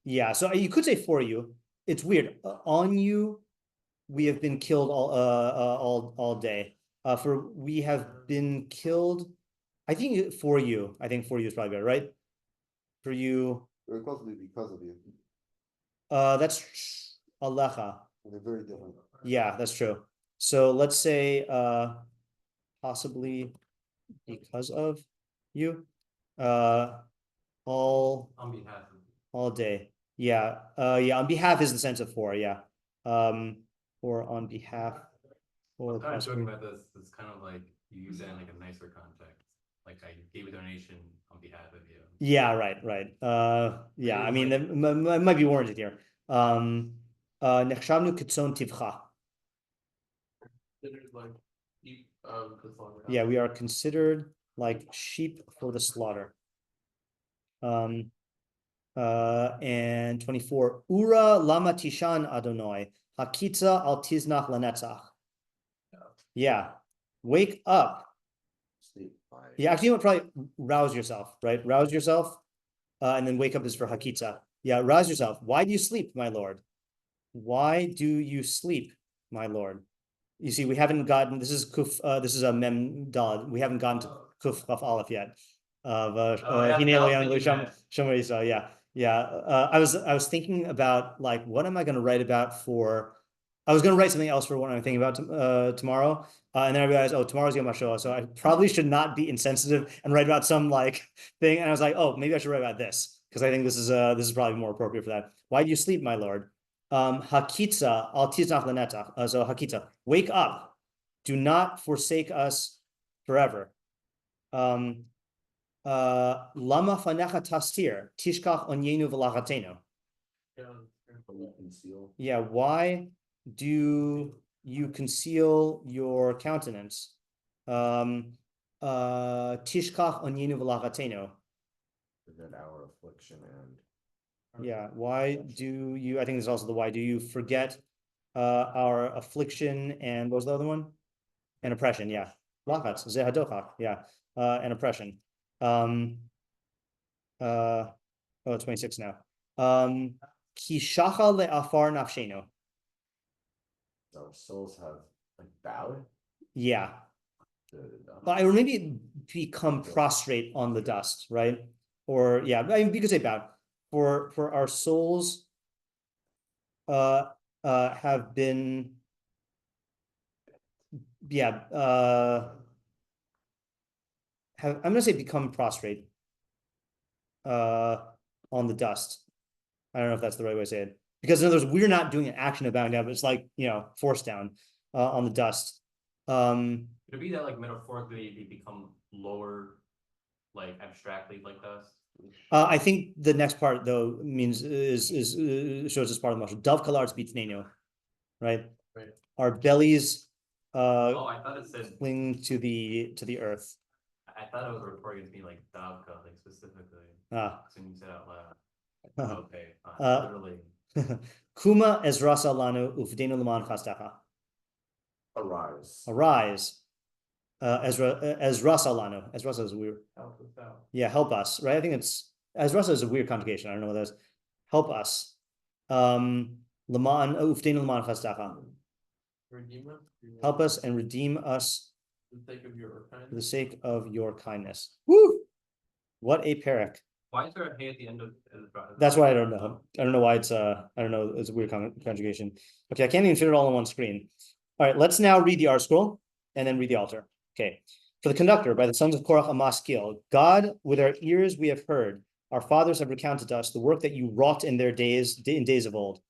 Speaker 1: Yeah, so you could say for you. It's weird. On you, we have been killed all day. For we have been killed. I think for you. I think for you is probably better, right? For you.
Speaker 2: Very closely because of you.
Speaker 1: That's alecha.
Speaker 2: They're very different.
Speaker 1: Yeah, that's true. So let's say possibly because of you. All
Speaker 3: On behalf of
Speaker 1: all day. Yeah. Yeah, on behalf is the sense of for, yeah. Or on behalf or
Speaker 3: kind of
Speaker 1: possibly.
Speaker 3: joking about this. It's kind of like you use that in like a nicer context. Like I gave a donation on behalf of you.
Speaker 1: Yeah, right. Yeah, I mean, that might be warranted here. Nechshavnu kitzon tivcha.
Speaker 4: Like sheep the slaughter.
Speaker 1: Yeah, we are considered like sheep for the slaughter. And 24. Ura lama tishan Adonai hakitza al tiznach lanetzach. Yeah, wake up.
Speaker 2: Sleep.
Speaker 1: Yeah, actually, you would probably rouse yourself, right? Rouse yourself, and then wake up is for hakitza. Yeah, rouse yourself. Why do you sleep, my lord? Why do you sleep, my lord? You see, we haven't gotten. This is kuf. This is a mem dalad. We haven't gotten to kuf chaf aleph yet. Yeah. I was thinking about like what am I going to write about for. I was going to write something else for what I'm thinking about tomorrow, and then I realized, oh, tomorrow's Yom HaShoah, so I probably should not be insensitive and write about some like thing. And I was like, oh, maybe I should write about this because I think this is probably more appropriate for that. Why do you sleep, my lord? Hakitza al tiznach lanetzach. So hakitza, wake up, do not forsake us forever. Lama fanecha tastir tishkach onyenu v'lachatenu. Yeah, why do you conceal your countenance? Tishkach onyenu v'lachatenu.
Speaker 2: That our affliction and.
Speaker 1: Yeah, why do you? I think there's also the why do you forget our affliction and what was the other one? And oppression. Yeah, lachatz zehadochach. Yeah, and oppression. Oh, 26 now. Ki shacha le'afar nafshenu.
Speaker 2: Our souls have like bowed.
Speaker 1: Yeah. Or maybe become prostrate on the dust, right? Or yeah, I mean, because they bowed. For our souls have been I'm gonna say become prostrate on the dust. I don't know if that's the right way to say it. Because in other words, we're not doing an action of bowing down, but it's like, forced down on the dust.
Speaker 3: Could it be that like metaphorically they become lower, like abstractly like dust?
Speaker 1: I think the next part though means shows us part of the motion. Dov kalarz bitnenu, right? Our bellies
Speaker 3: I thought it said
Speaker 1: cling to the earth.
Speaker 3: I thought it was reporting to be like davka, like specifically.
Speaker 1: Ah.
Speaker 3: So you said out loud. Okay. Literally.
Speaker 1: Kuma ezrasa lanu ufdenu l'man chastecha. Arise. Ezrasa lanu. Ezrasa is weird.
Speaker 4: Help us out.
Speaker 1: Yeah, help us, right? I think it's Ezrasa is a weird conjugation. I don't know what that is. Help us. L'man ufdenu l'man chastecha.
Speaker 4: Redeem us.
Speaker 1: Help us and redeem us
Speaker 4: For the sake of your kindness.
Speaker 1: for the sake of your kindness. Woo! What a perek.
Speaker 3: Why is there a hey at the end of
Speaker 1: That's why I don't know. I don't know why it's I don't know, it's a weird conjugation. Okay, I can't even fit it all on one screen. All right, let's now read the R scroll and then read the altar. Okay. For the conductor, by the sons of Korach and Maskil, God, with our ears we have heard, our fathers have recounted to us the work that you wrought in their days, in days of old.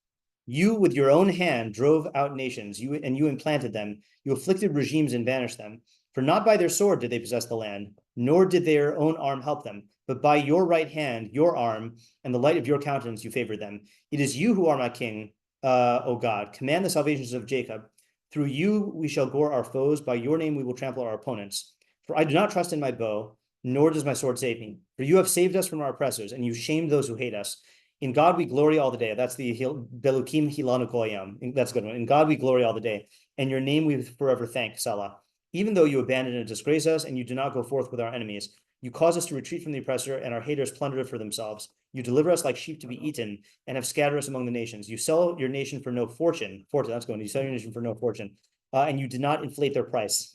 Speaker 1: You with your own hand drove out nations, you implanted them. You afflicted regimes and banished them. For not by their sword did they possess the land, nor did their own arm help them, but by your right hand, your arm, and the light of your countenance you favored them. It is you who are my king, O God. Command the salvations of Jacob. Through you we shall gore our foes. By your name we will trample our opponents. For I do not trust in my bow, nor does my sword save me. For you have saved us from our oppressors, and you shamed those who hate us. In God we glory all the day. That's the Belukim Hilanu Koyam. That's a good one. In God we glory all the day, and your name we forever thank, Salah. Even though you abandon and disgrace us, and you do not go forth with our enemies, you cause us to retreat from the oppressor, and our haters plunder it for themselves. You deliver us like sheep to be eaten, and have scattered us among the nations. You sell your nation for no fortune. That's going. You sell your nation for no fortune, and you did not inflate their price.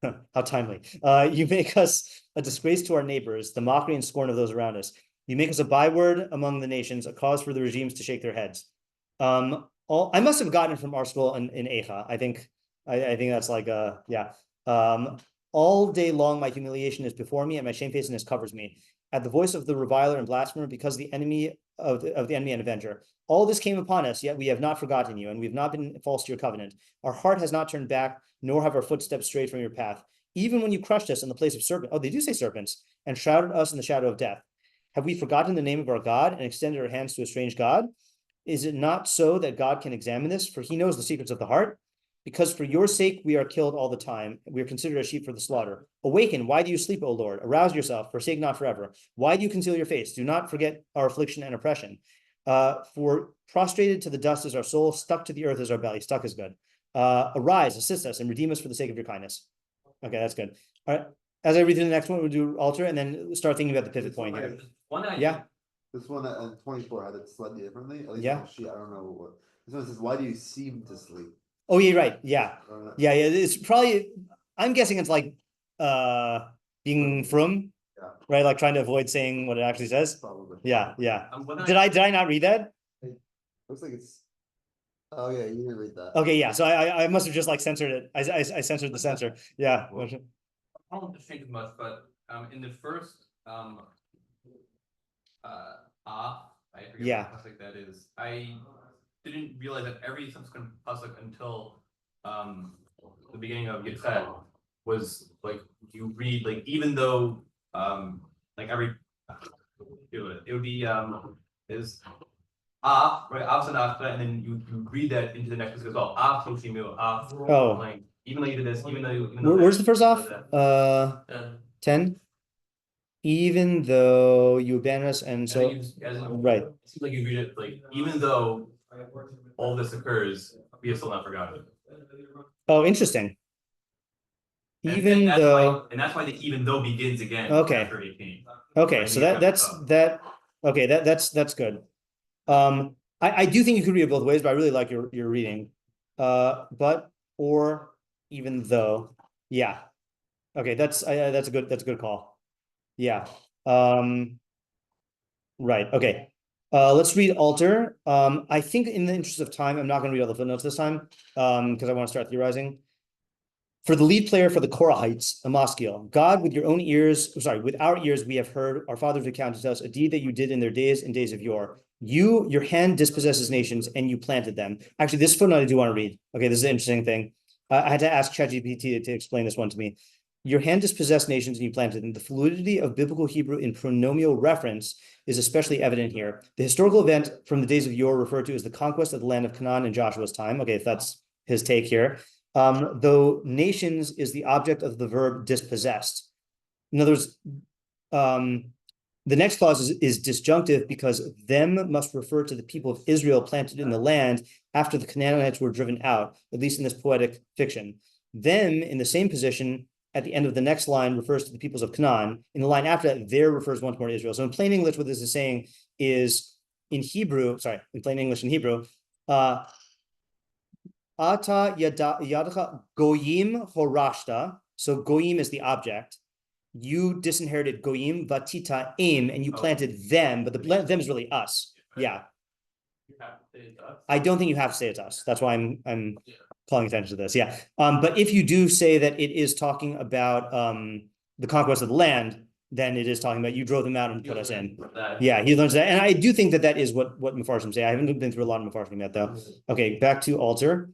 Speaker 1: How timely. You make us a disgrace to our neighbors, the mockery and scorn of those around us. You make us a byword among the nations, a cause for the regimes to shake their heads. I must have gotten it from our school in Eicha. I think that's like yeah. All day long my humiliation is before me, and my shamefacedness covers me. At the voice of the reviler and blasphemer, because the enemy of the enemy and avenger. All this came upon us, yet we have not forgotten you, and we have not been false to your covenant. Our heart has not turned back, nor have our footsteps strayed from your path. Even when you crushed us in the place of serpents, oh, they do say serpents, and shrouded us in the shadow of death. Have we forgotten the name of our God and extended our hands to a strange God? Is it not so that God can examine this? For he knows the secrets of the heart. Because for your sake we are killed all the time. We are considered as sheep for the slaughter. Awaken, why do you sleep, O Lord? Arouse yourself, forsake not forever. Why do you conceal your face? Do not forget our affliction and oppression. For prostrated to the dust is our soul, stuck to the earth is our belly. Stuck is good. Arise, assist us, and redeem us for the sake of your kindness. Okay, that's good. All right. As I read through the next one, we'll do altar and then start thinking about the pivot point here. Yeah.
Speaker 2: This one at 24 had it slightly differently. At least
Speaker 1: Yeah.
Speaker 2: on the sheet, I don't know what. This one says, "Why do you seem to sleep?"
Speaker 1: Oh, yeah, right. Yeah. Yeah. It's probably, I'm guessing it's like being from,
Speaker 2: Yeah.
Speaker 1: right? Like trying to avoid saying what it actually says.
Speaker 2: Probably.
Speaker 1: Yeah. Did I not read that?
Speaker 2: Looks like it's. Oh yeah, you didn't read that.
Speaker 1: Okay, yeah. So I must have just like censored it. I censored the censor. Yeah.
Speaker 3: I don't want to change much, but in the first I forget
Speaker 1: Yeah.
Speaker 3: what pasuk that is. I didn't realize that every subsequent pasuk until the beginning of Yitzhak was like you read like even though like every it would be is right and then you read that into the next pasuk as well.
Speaker 1: Oh.
Speaker 3: Like even though you did this,
Speaker 1: Where's the first off? 10. Even though you abandon us, and so right.
Speaker 3: It seems like you read it like even though all this occurs, we have still not forgotten.
Speaker 1: Oh, interesting.
Speaker 3: And
Speaker 1: Even
Speaker 3: that's
Speaker 1: though,
Speaker 3: and that's why the even though begins again
Speaker 1: Okay.
Speaker 3: after 18.
Speaker 1: okay,
Speaker 3: Right,
Speaker 1: so
Speaker 3: you got
Speaker 1: that okay, that's good. I do think you could read it both ways, but I really like your reading. But or even though, yeah. Okay, that's a good call. Yeah. Right. Okay. Let's read altar. I think in the interest of time, I'm not going to read all the footnotes this time, because I want to start theorizing. For the lead player for the Korahites, a Maskil, God, with your own ears, with our ears, we have heard our fathers recounted to us a deed that you did in their days and days of yore. Your hand dispossesses nations and you planted them. Actually, this footnote I do want to read. Okay, this is an interesting thing. I had to ask ChatGPT to explain this one to me. Your hand dispossessed nations and you planted them. The fluidity of biblical Hebrew in pronomial reference is especially evident here. The historical event from the days of yore referred to as the conquest of the land of Canaan in Joshua's time. Okay, if that's his take here. Though nations is the object of the verb dispossessed. In other words, the next clause is disjunctive because them must refer to the people of Israel planted in the land after the Canaanites were driven out, at least in this poetic fiction. Them in the same position at the end of the next line refers to the peoples of Canaan. In the line after that, there refers once more to Israel. So in plain English, what this is saying is in plain English in Hebrew, Ata yadacha goyim horashta. So goyim is the object. You disinherited goyim vatita aim, and you planted them, but the them is really us. Yeah. I don't think you have to say it's us. That's why I'm calling attention to this. Yeah. But if you do say that it is talking about the conquest of the land, than it is talking about you drove them out and put us in.
Speaker 3: That-
Speaker 1: Yeah, he learns that. And I do think that that is what meforshim say. I haven't been through a lot of meforshim yet, though. Okay, back to altar.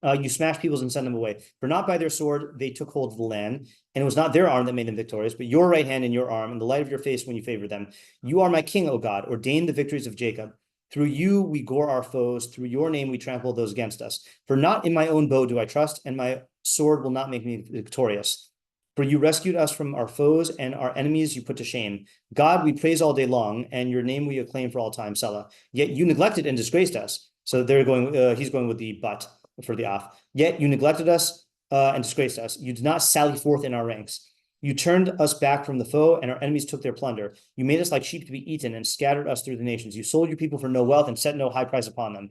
Speaker 1: You smash peoples and send them away. For not by their sword they took hold of the land, and it was not their arm that made them victorious, but your right hand and your arm, and the light of your face when you favor them. You are my king, O God, ordain the victories of Jacob. Through you we gore our foes, through your name we trample those against us. For not in my own bow do I trust, and my sword will not make me victorious. For you rescued us from our foes, and our enemies you put to shame. God, we praise all day long, and your name we acclaim for all time, Selah. Yet you neglected and disgraced us. So they're going, he's going with the but for the off. Yet you neglected us and disgraced us. You did not sally forth in our ranks. You turned us back from the foe, and our enemies took their plunder. You made us like sheep to be eaten and scattered us through the nations. You sold your people for no wealth and set no high price upon them.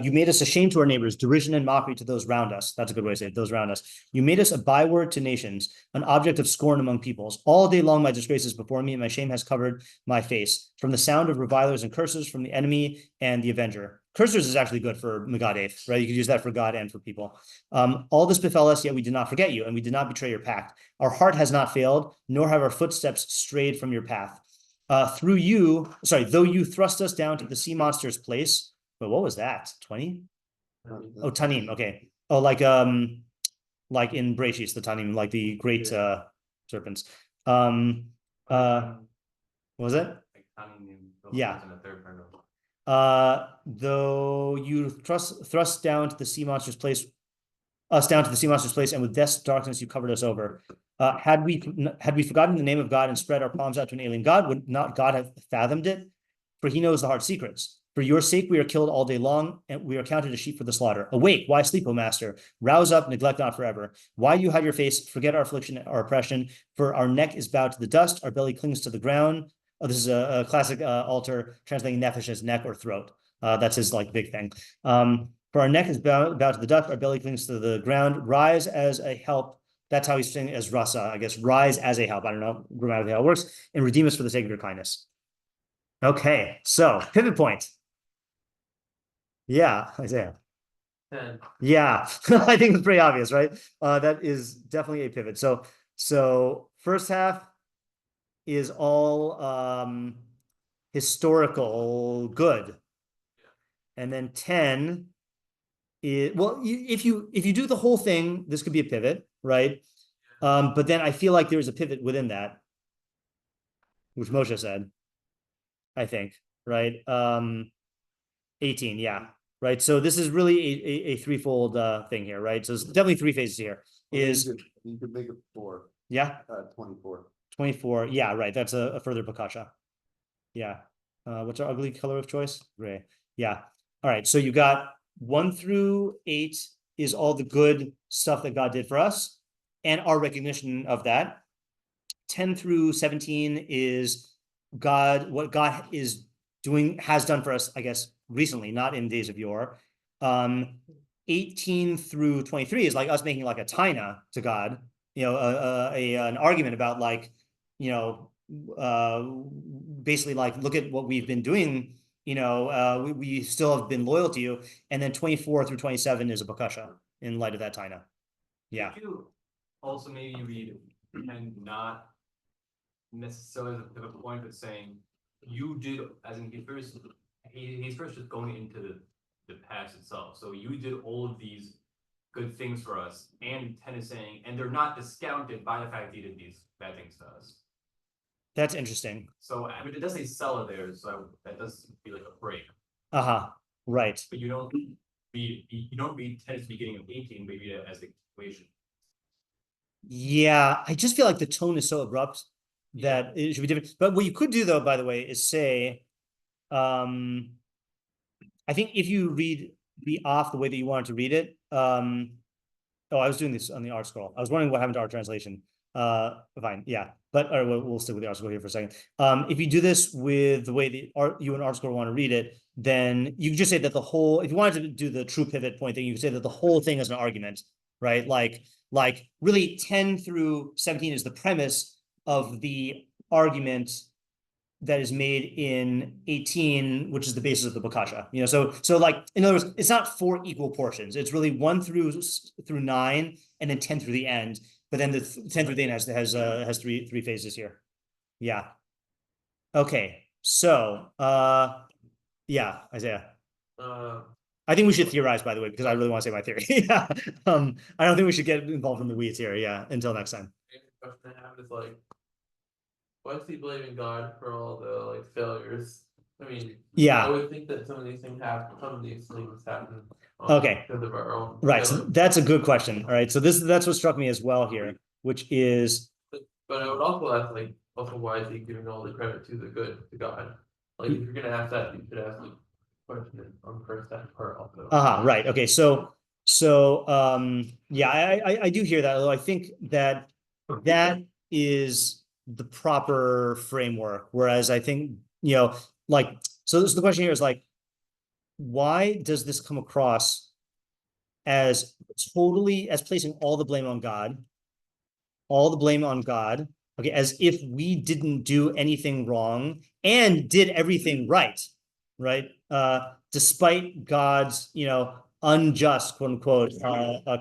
Speaker 1: You made us a shame to our neighbors, derision and mockery to those round us. That's a good way to say it, those around us. You made us a byword to nations, an object of scorn among peoples. All day long my disgrace is before me, and my shame has covered my face. From the sound of revilers and curses, from the enemy and the avenger. Cursors is actually good for Megadeth, right? You could use that for God and for people. All this befell us, yet we did not forget you, and we did not betray your pact. Our heart has not failed, nor have our footsteps strayed from your path. Though you thrust us down to the sea monster's place. But what was that? 20? Oh, Tanim. Okay. Oh, like in Brachis, the Tanim, like the great serpents. What was it?
Speaker 3: Like,
Speaker 1: Yeah.
Speaker 3: in the third paragraph.
Speaker 1: Though you thrust down to the sea monster's place, us down to the sea monster's place, and with death's darkness you covered us over. Had we forgotten the name of God and spread our palms out to an alien God, would not God have fathomed it? For he knows the heart secrets. For your sake we are killed all day long, and we are counted as sheep for the slaughter. Awake, why sleep, O master? Rouse up, neglect not forever. Why you hide your face? Forget our affliction, our oppression. For our neck is bowed to the dust, our belly clings to the ground. Oh, this is a classic altar translating nefesh as neck or throat. That's his like big thing. For our neck is bowed to the dust, our belly clings to the ground. Rise as a help. That's how he's saying as rasa, I guess. Rise as a help. I don't know grammatically how it works. And redeem us for the sake of your kindness. Okay, so pivot point. Yeah, Isaiah.
Speaker 4: 10.
Speaker 1: Yeah, I think it's pretty obvious, right? That is definitely a pivot. So first half is all historical good. And then 10 is, well, if you do the whole thing, this could be a pivot, right? But then I feel like there's a pivot within that, which Moshe said, I think, right? 18, yeah, right. So this is really a threefold thing here, right? So there's definitely three phases here.
Speaker 2: You could make it 4,
Speaker 1: Yeah,
Speaker 2: 24.
Speaker 1: 24. Yeah, right. That's a further bakasha. Yeah. What's our ugly color of choice? Gray. Yeah. All right. So you got 1 through 8 is all the good stuff that God did for us and our recognition of that. 10 through 17 is what God is doing, has done for us, I guess, recently, not in days of yore. 18 through 23 is like us making like a taina to God, an argument about like, basically like, look at what we've been doing, we still have been loyal to you. And then 24 through 27 is a bakasha in light of that taina. Yeah.
Speaker 3: Could you also maybe read and not necessarily the pivot point, but saying you did, as in he's first just going into the past itself. So you did all of these good things for us, and 10 is saying, and they're not discounted by the fact that you did these bad things to us.
Speaker 1: That's interesting.
Speaker 3: So I mean, it does say seller there, so that does feel like a break.
Speaker 1: Right.
Speaker 3: But you don't read 10 at the beginning of 18, but you read it as the equation.
Speaker 1: Yeah, I just feel like the tone is so abrupt that it should be different. But what you could do, though, by the way, is say, I think if you read the off the way that you wanted to read it, I was doing this on the art scroll. I was wondering what happened to our translation. Fine, yeah, but we'll stick with the art scroll here for a second. If you do this with the way you and art scroll want to read it, then you can just say that the whole, if you wanted to do the true pivot point thing, you could say that the whole thing is an argument, right? Like really 10 through 17 is the premise of the argument that is made in 18, which is the basis of the bakasha. So like, in other words, it's not 4 equal portions. It's really 1 through 9, and then 10 through the end. But then the 10 through the end has three phases here. Yeah. Okay. So, yeah, Isaiah. I think we should theorize, by the way, because I really want to say my theory. Yeah. I don't think we should get involved in the weeds here. Yeah. Until next time.
Speaker 4: The question I have is like, why is he blaming God for all the like failures? I mean,
Speaker 1: Yeah.
Speaker 4: I would think that some of these things happen
Speaker 1: Okay.
Speaker 4: because of our own
Speaker 1: Right. So
Speaker 4: failings.
Speaker 1: that's a good question. All right. So that's what struck me as well here, which is
Speaker 4: But I would also ask, like, also why is he giving all the credit to the good to God? Like, if you're gonna ask that, you should ask the question on the first part also.
Speaker 1: right. Okay. Yeah, I do hear that, although I think that is the proper framework. Whereas I think, like, so this, the question here is like, why does this come across as placing all the blame on God? All the blame on God. Okay, as if we didn't do anything wrong and did everything right, right? Despite God's, unjust, quote unquote,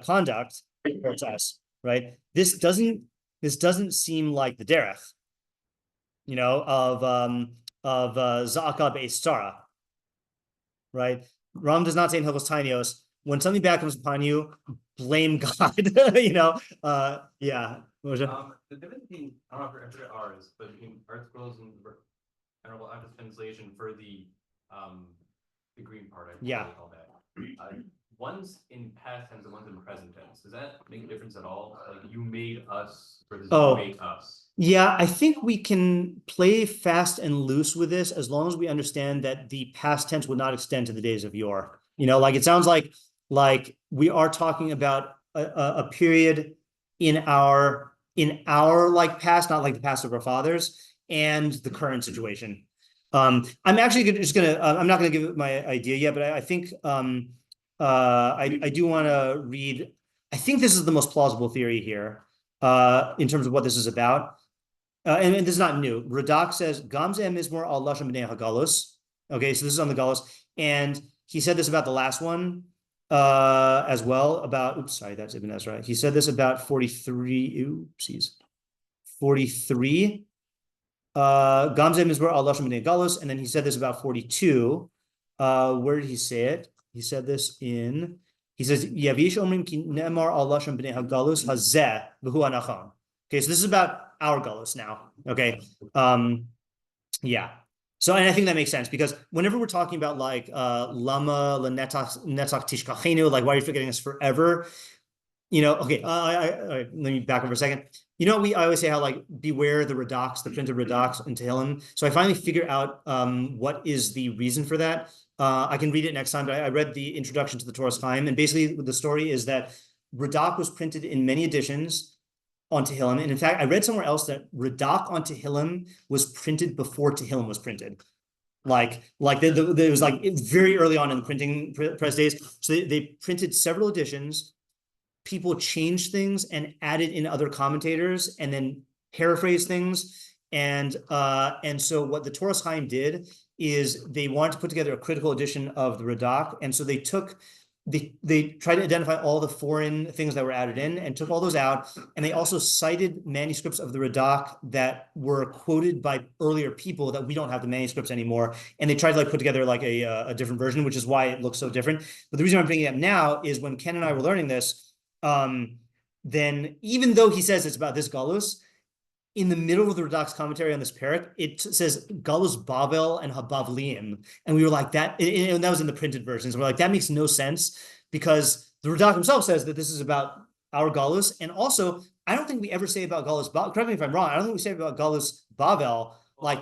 Speaker 1: conduct towards us, right? This doesn't seem like the derech, of Za'aka Be'estara, right? Ram does not say in Hilchos Tainios, when something bad comes upon you, blame God. Yeah.
Speaker 3: The difference between, I don't know if I ours, but between art scrolls and I don't know, I'll have to translation for the green part. I
Speaker 1: Yeah.
Speaker 3: call that. One's in past tense and one's in present tense. Does that make a difference at all? Like you made us versus you made us.
Speaker 1: Yeah, I think we can play fast and loose with this as long as we understand that the past tense would not extend to the days of yore. Like it sounds like we are talking about a period in our like past, not like the past of our fathers, and the current situation. I'm actually just gonna I'm not gonna give my idea yet, but I think I do want to read. I think this is the most plausible theory here in terms of what this is about. And this is not new. Radak says, Gamzeh Mizmor al Lashon B'nei HaGalus. Okay, so this is on the Galus. And he said this about the last one as well, about, oops, sorry, that's Ibn Ezra. He said this about 43, oopsies, 43. Gamzeh Mizmor al Lashon B'nei HaGalus. And then he said this about 42. Where did he say it? He said this in, he says, Yavish Omrim Ki Ne'emar al Lashon B'nei HaGalus Hazeh V'hu Anachon. Okay, so this is about our galus now. Okay. Yeah. So, and I think that makes sense because whenever we're talking about like lama lenetzach tishkachenu, like why are you forgetting us forever? Okay. Let me back up for a second. I always say how like beware the redux, the printed redux in Tehillim. So I finally figured out what is the reason for that. I can read it next time, but I read the introduction to the Torah's Chaim, and basically the story is that Radak was printed in many editions on Tehillim. And in fact, I read somewhere else that Radak on Tehillim was printed before Tehillim was printed. Like it was like very early on in the printing press days. So they printed several editions. People changed things and added in other commentators and then paraphrased things. And so what the Torah's Chaim did is they wanted to put together a critical edition of the Radak. And so they tried to identify all the foreign things that were added in and took all those out. And they also cited manuscripts of the Radak that were quoted by earlier people that we don't have the manuscripts anymore. And they tried to like put together like a different version, which is why it looks so different. But the reason I'm bringing it up now is when Ken and I were learning this, then even though he says it's about this Galus, in the middle of the Radak's commentary on this perek, it says Galus Bavel and Habavliim. And we were like, and that was in the printed versions. We're like, that makes no sense because the Radak himself says that this is about our Galus. And also, I don't think we ever say about Galus, correct me if I'm wrong, I don't think we say about Galus Bavel, like,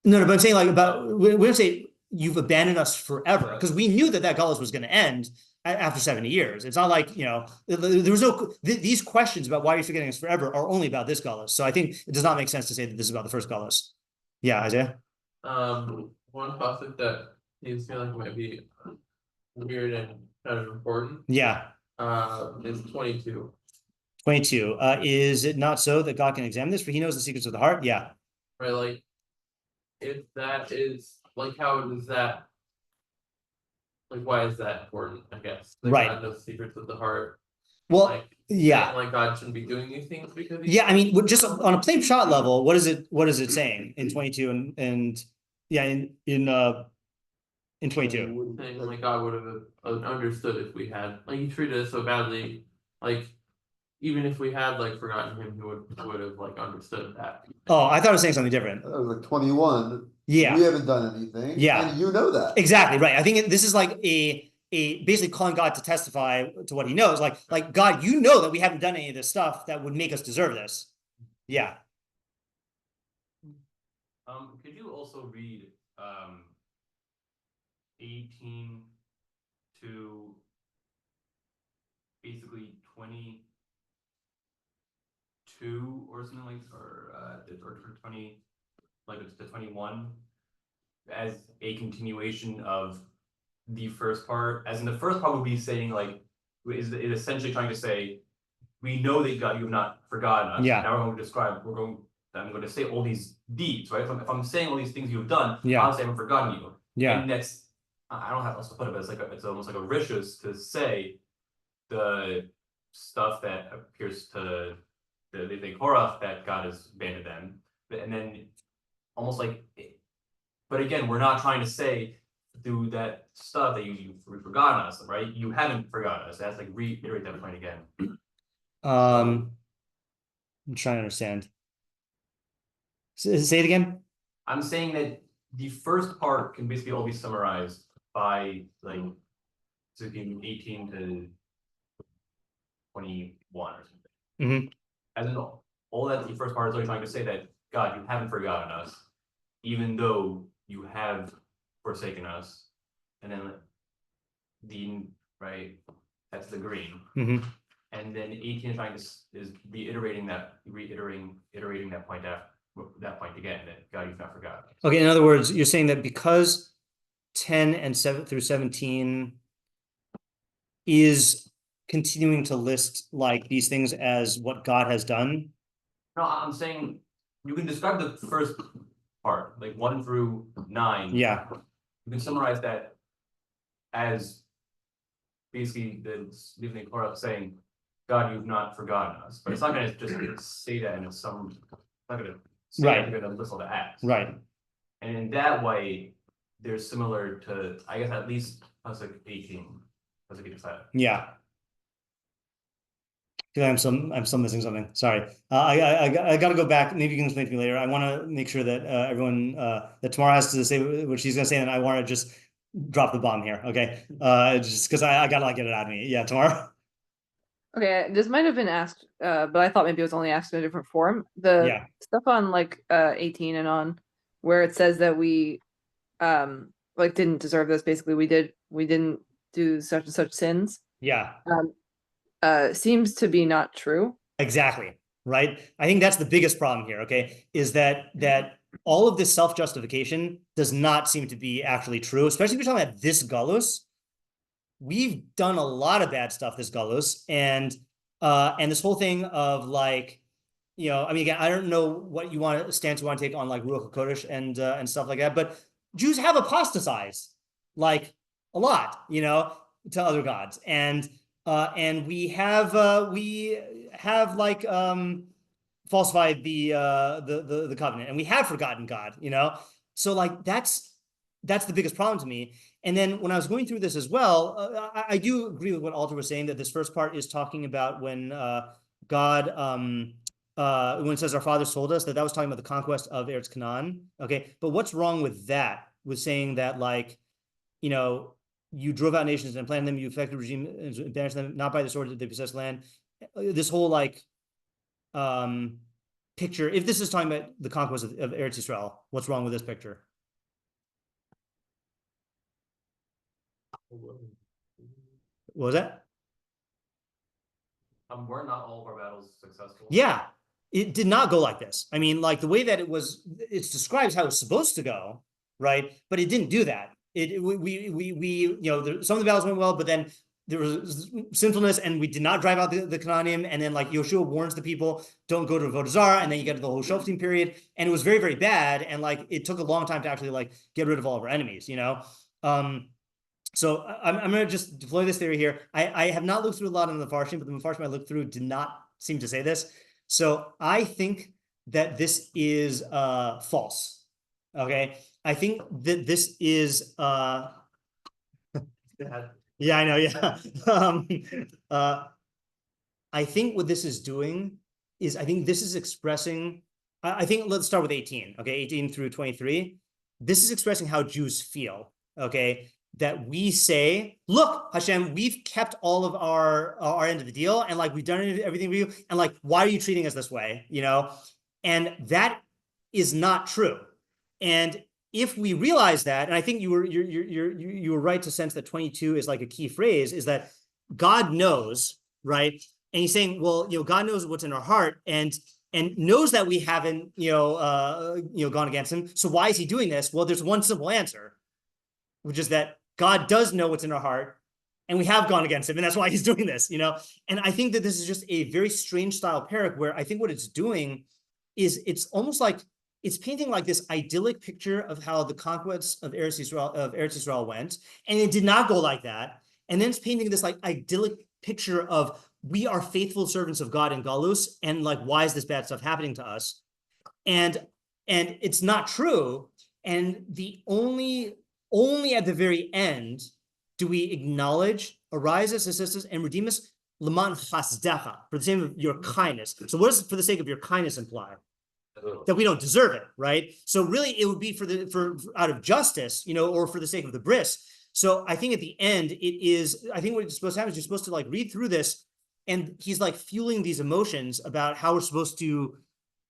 Speaker 1: no, but I'm saying like we don't say you've abandoned us forever because we knew that Galus was going to end after 70 years. It's not like, there was these questions about why you're forgetting us forever are only about this Galus. So I think it does not make sense to say that this is about the first Galus. Yeah, Isaiah?
Speaker 4: One concept that seems to me like might be weird and kind of important.
Speaker 1: Yeah.
Speaker 4: Is 22.
Speaker 1: 22. Is it not so that God can examine this, for he knows the secrets of the heart? Yeah.
Speaker 4: Right, like, if that is, like, how does that, like, why is that important, I guess? Like,
Speaker 1: right.
Speaker 4: God knows the secrets of the heart.
Speaker 1: Well,
Speaker 4: like,
Speaker 1: Yeah.
Speaker 4: saying, like God shouldn't be doing these things because
Speaker 1: Yeah, I mean, just on a plain shot level, what is it saying in 22 and yeah, in 22?
Speaker 4: saying like God would have understood if we had like he treated us so badly, like even if we had like forgotten him, he would have like understood that.
Speaker 1: Oh, I thought it was saying something different.
Speaker 2: I was like 21.
Speaker 1: Yeah.
Speaker 2: We haven't done anything.
Speaker 1: Yeah.
Speaker 2: And you know that.
Speaker 1: Exactly, right. I think this is like a basically calling God to testify to what he knows. Like God, you know that we haven't done any of this stuff that would make us deserve this. Yeah.
Speaker 3: Could you also read 18 to basically 22 or something like, or 20, like it's the 21 as a continuation of the first part, as in the first part would be saying like is essentially trying to say we know that God, you have not forgotten us.
Speaker 1: Yeah.
Speaker 3: Now I'm going to say all these deeds, right? If I'm saying all these things you've done,
Speaker 1: Yeah.
Speaker 3: I'll say I haven't forgotten you.
Speaker 1: Yeah.
Speaker 3: And that's, I don't know how else to put it, but it's almost like a rishus to say the stuff that appears to the Korach that God has abandoned them, and then almost like, but again, we're not trying to say through that stuff that you've forgotten us, right? You haven't forgotten us. That's like reiterate that point again.
Speaker 1: I'm trying to understand. Say it again.
Speaker 3: I'm saying that the first part can basically all be summarized by like 18 to 21 or something.
Speaker 1: Mhm.
Speaker 3: As in all that the first part is only trying to say that God, you haven't forgotten us, even though you have forsaken us. And then the right, that's the green.
Speaker 1: Mhm.
Speaker 3: And then 18 is trying to is reiterating that point after that point again, that God, you've not forgotten.
Speaker 1: Okay, in other words, you're saying that because 10 and 7 through 17 is continuing to list like these things as what God has done.
Speaker 3: No, I'm saying you can describe the first part, like 1 through 9.
Speaker 1: Yeah.
Speaker 3: You can summarize that as basically the Korach saying, God, you've not forgotten us. But it's not going to just say that in some, it's not going to say
Speaker 1: Right.
Speaker 3: that, you're going to list all the acts.
Speaker 1: Right.
Speaker 3: And in that way, they're similar to, I guess, at least Pasuk 18. Pasuk 87.
Speaker 1: Yeah. I'm still missing something. Sorry. I got to go back. Maybe you can explain to me later. I want to make sure that everyone that Tamara has to say what she's going to say, and I want to just drop the bomb here. Okay. Just because I got to like get it out of me. Yeah, Tamara.
Speaker 5: Okay, this might have been asked, but I thought maybe it was only asked in a different form. The stuff on like 18 and on, where it says that we like didn't deserve this. Basically, we didn't do such and such sins.
Speaker 1: Yeah.
Speaker 5: Seems to be not true.
Speaker 1: Exactly. Right. I think that's the biggest problem here. Okay, is that all of this self-justification does not seem to be actually true, especially if you're talking about this galus. We've done a lot of bad stuff this galus, and this whole thing of like, you know, I mean, again, I don't know what stance you want to take on like Ruach HaKodesh and stuff like that, but Jews have apostatized like a lot, you know, to other gods, and we have like falsified the covenant, and we have forgotten God, you know, so like that's the biggest problem to me. And then when I was going through this as well, I do agree with what Alter was saying, that this first part is talking about when God, when it says our fathers told us, that was talking about the conquest of Eretz Canaan. Okay, but what's wrong with that? With saying that, like, you know, you drove out nations and planted them, you affected regime and banished them, not by the sword that they possessed land. This whole like picture, if this is talking about the conquest of Eretz Israel, what's wrong with this picture? What was that?
Speaker 3: Were not all of our battles successful?
Speaker 1: Yeah, it did not go like this. I mean, like the way that it describes how it's supposed to go, right? But it didn't do that. We you know, some of the battles went well, but then there was sinfulness, and we did not drive out the Canaanim. And then like Yoshua warns the people, don't go to Avodah Zarah, and then you get to the whole Shoftim period, and it was very, very bad. And like it took a long time to actually like get rid of all of our enemies, you know. So I'm going to just deploy this theory here. I have not looked through a lot of the meforshim, but the meforshim I looked through did not seem to say this. So I think that this is false. Okay, I think that this is yeah, I know, yeah. I think what this is doing is I think this is expressing, I think let's start with 18, okay, 18 through 23. This is expressing how Jews feel, okay, that we say, look, Hashem, we've kept all of our end of the deal, and like we've done everything for you, and like, why are you treating us this way, you know? And that is not true. And if we realize that, and I think you were right to sense that 22 is like a key phrase, is that God knows, right? And he's saying, well, you know, God knows what's in our heart, and knows that we haven't, gone against him. So why is he doing this? Well, there's one simple answer, which is that God does know what's in our heart, and we have gone against him, and that's why he's doing this, you know? And I think that this is just a very strange style perek, where I think what it's doing is it's almost like it's painting like this idyllic picture of how the conquest of Eretz Yisrael went, and it did not go like that. And then it's painting this like idyllic picture of we are faithful servants of God in Galus, and like, why is this bad stuff happening to us? And it's not true. And the only at the very end do we acknowledge, arise us, assist us, and redeem us, leman chasdecha, for the sake of your kindness. So what does for the sake of your kindness imply? That we don't deserve it, right? So really it would be for out of justice, you know, or for the sake of the bris. So I think at the end it is, I think what it's supposed to happen is you're supposed to like read through this, and he's like fueling these emotions about how we're supposed to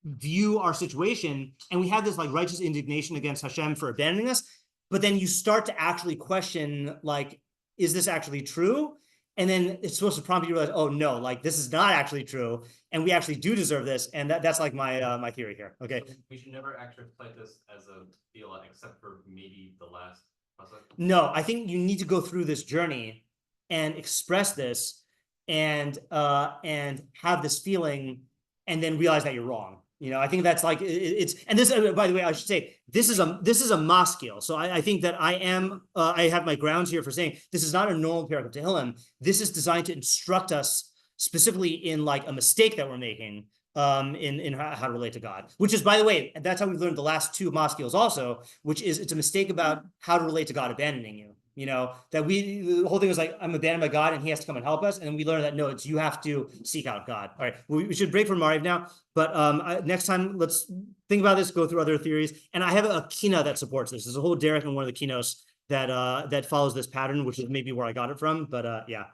Speaker 1: view our situation. And we have this like righteous indignation against Hashem for abandoning us, but then you start to actually question, like, is this actually true? And then it's supposed to prompt you to realize, oh no, like this is not actually true, and we actually do deserve this. And that's like my my theory here. Okay.
Speaker 3: So we should never actually play this as a deal, except for maybe the last puzzle.
Speaker 1: No, I think you need to go through this journey and express this, and have this feeling, and then realize that you're wrong. You know, I think that's like it's, and this, by the way, I should say this is a Maskil. So I think that I have my grounds here for saying this is not a normal perek of Tehillim. This is designed to instruct us specifically in like a mistake that we're making in how to relate to God, which is, by the way, that's how we've learned the last two Maskils also, which is it's a mistake about how to relate to God abandoning you. You know, that the whole thing was like, I'm abandoned by God and he has to come and help us. And we learn that, no, it's you have to seek out God. All right, we should break for Mariv now. But next time, let's think about this, go through other theories. And I have a kina that supports this. There's a whole derek in one of the kinos that follows this pattern, which is maybe where I got it from. But yeah,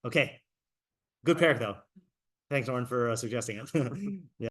Speaker 1: okay. Good perek though. Thanks, Oren, for suggesting it. Yeah.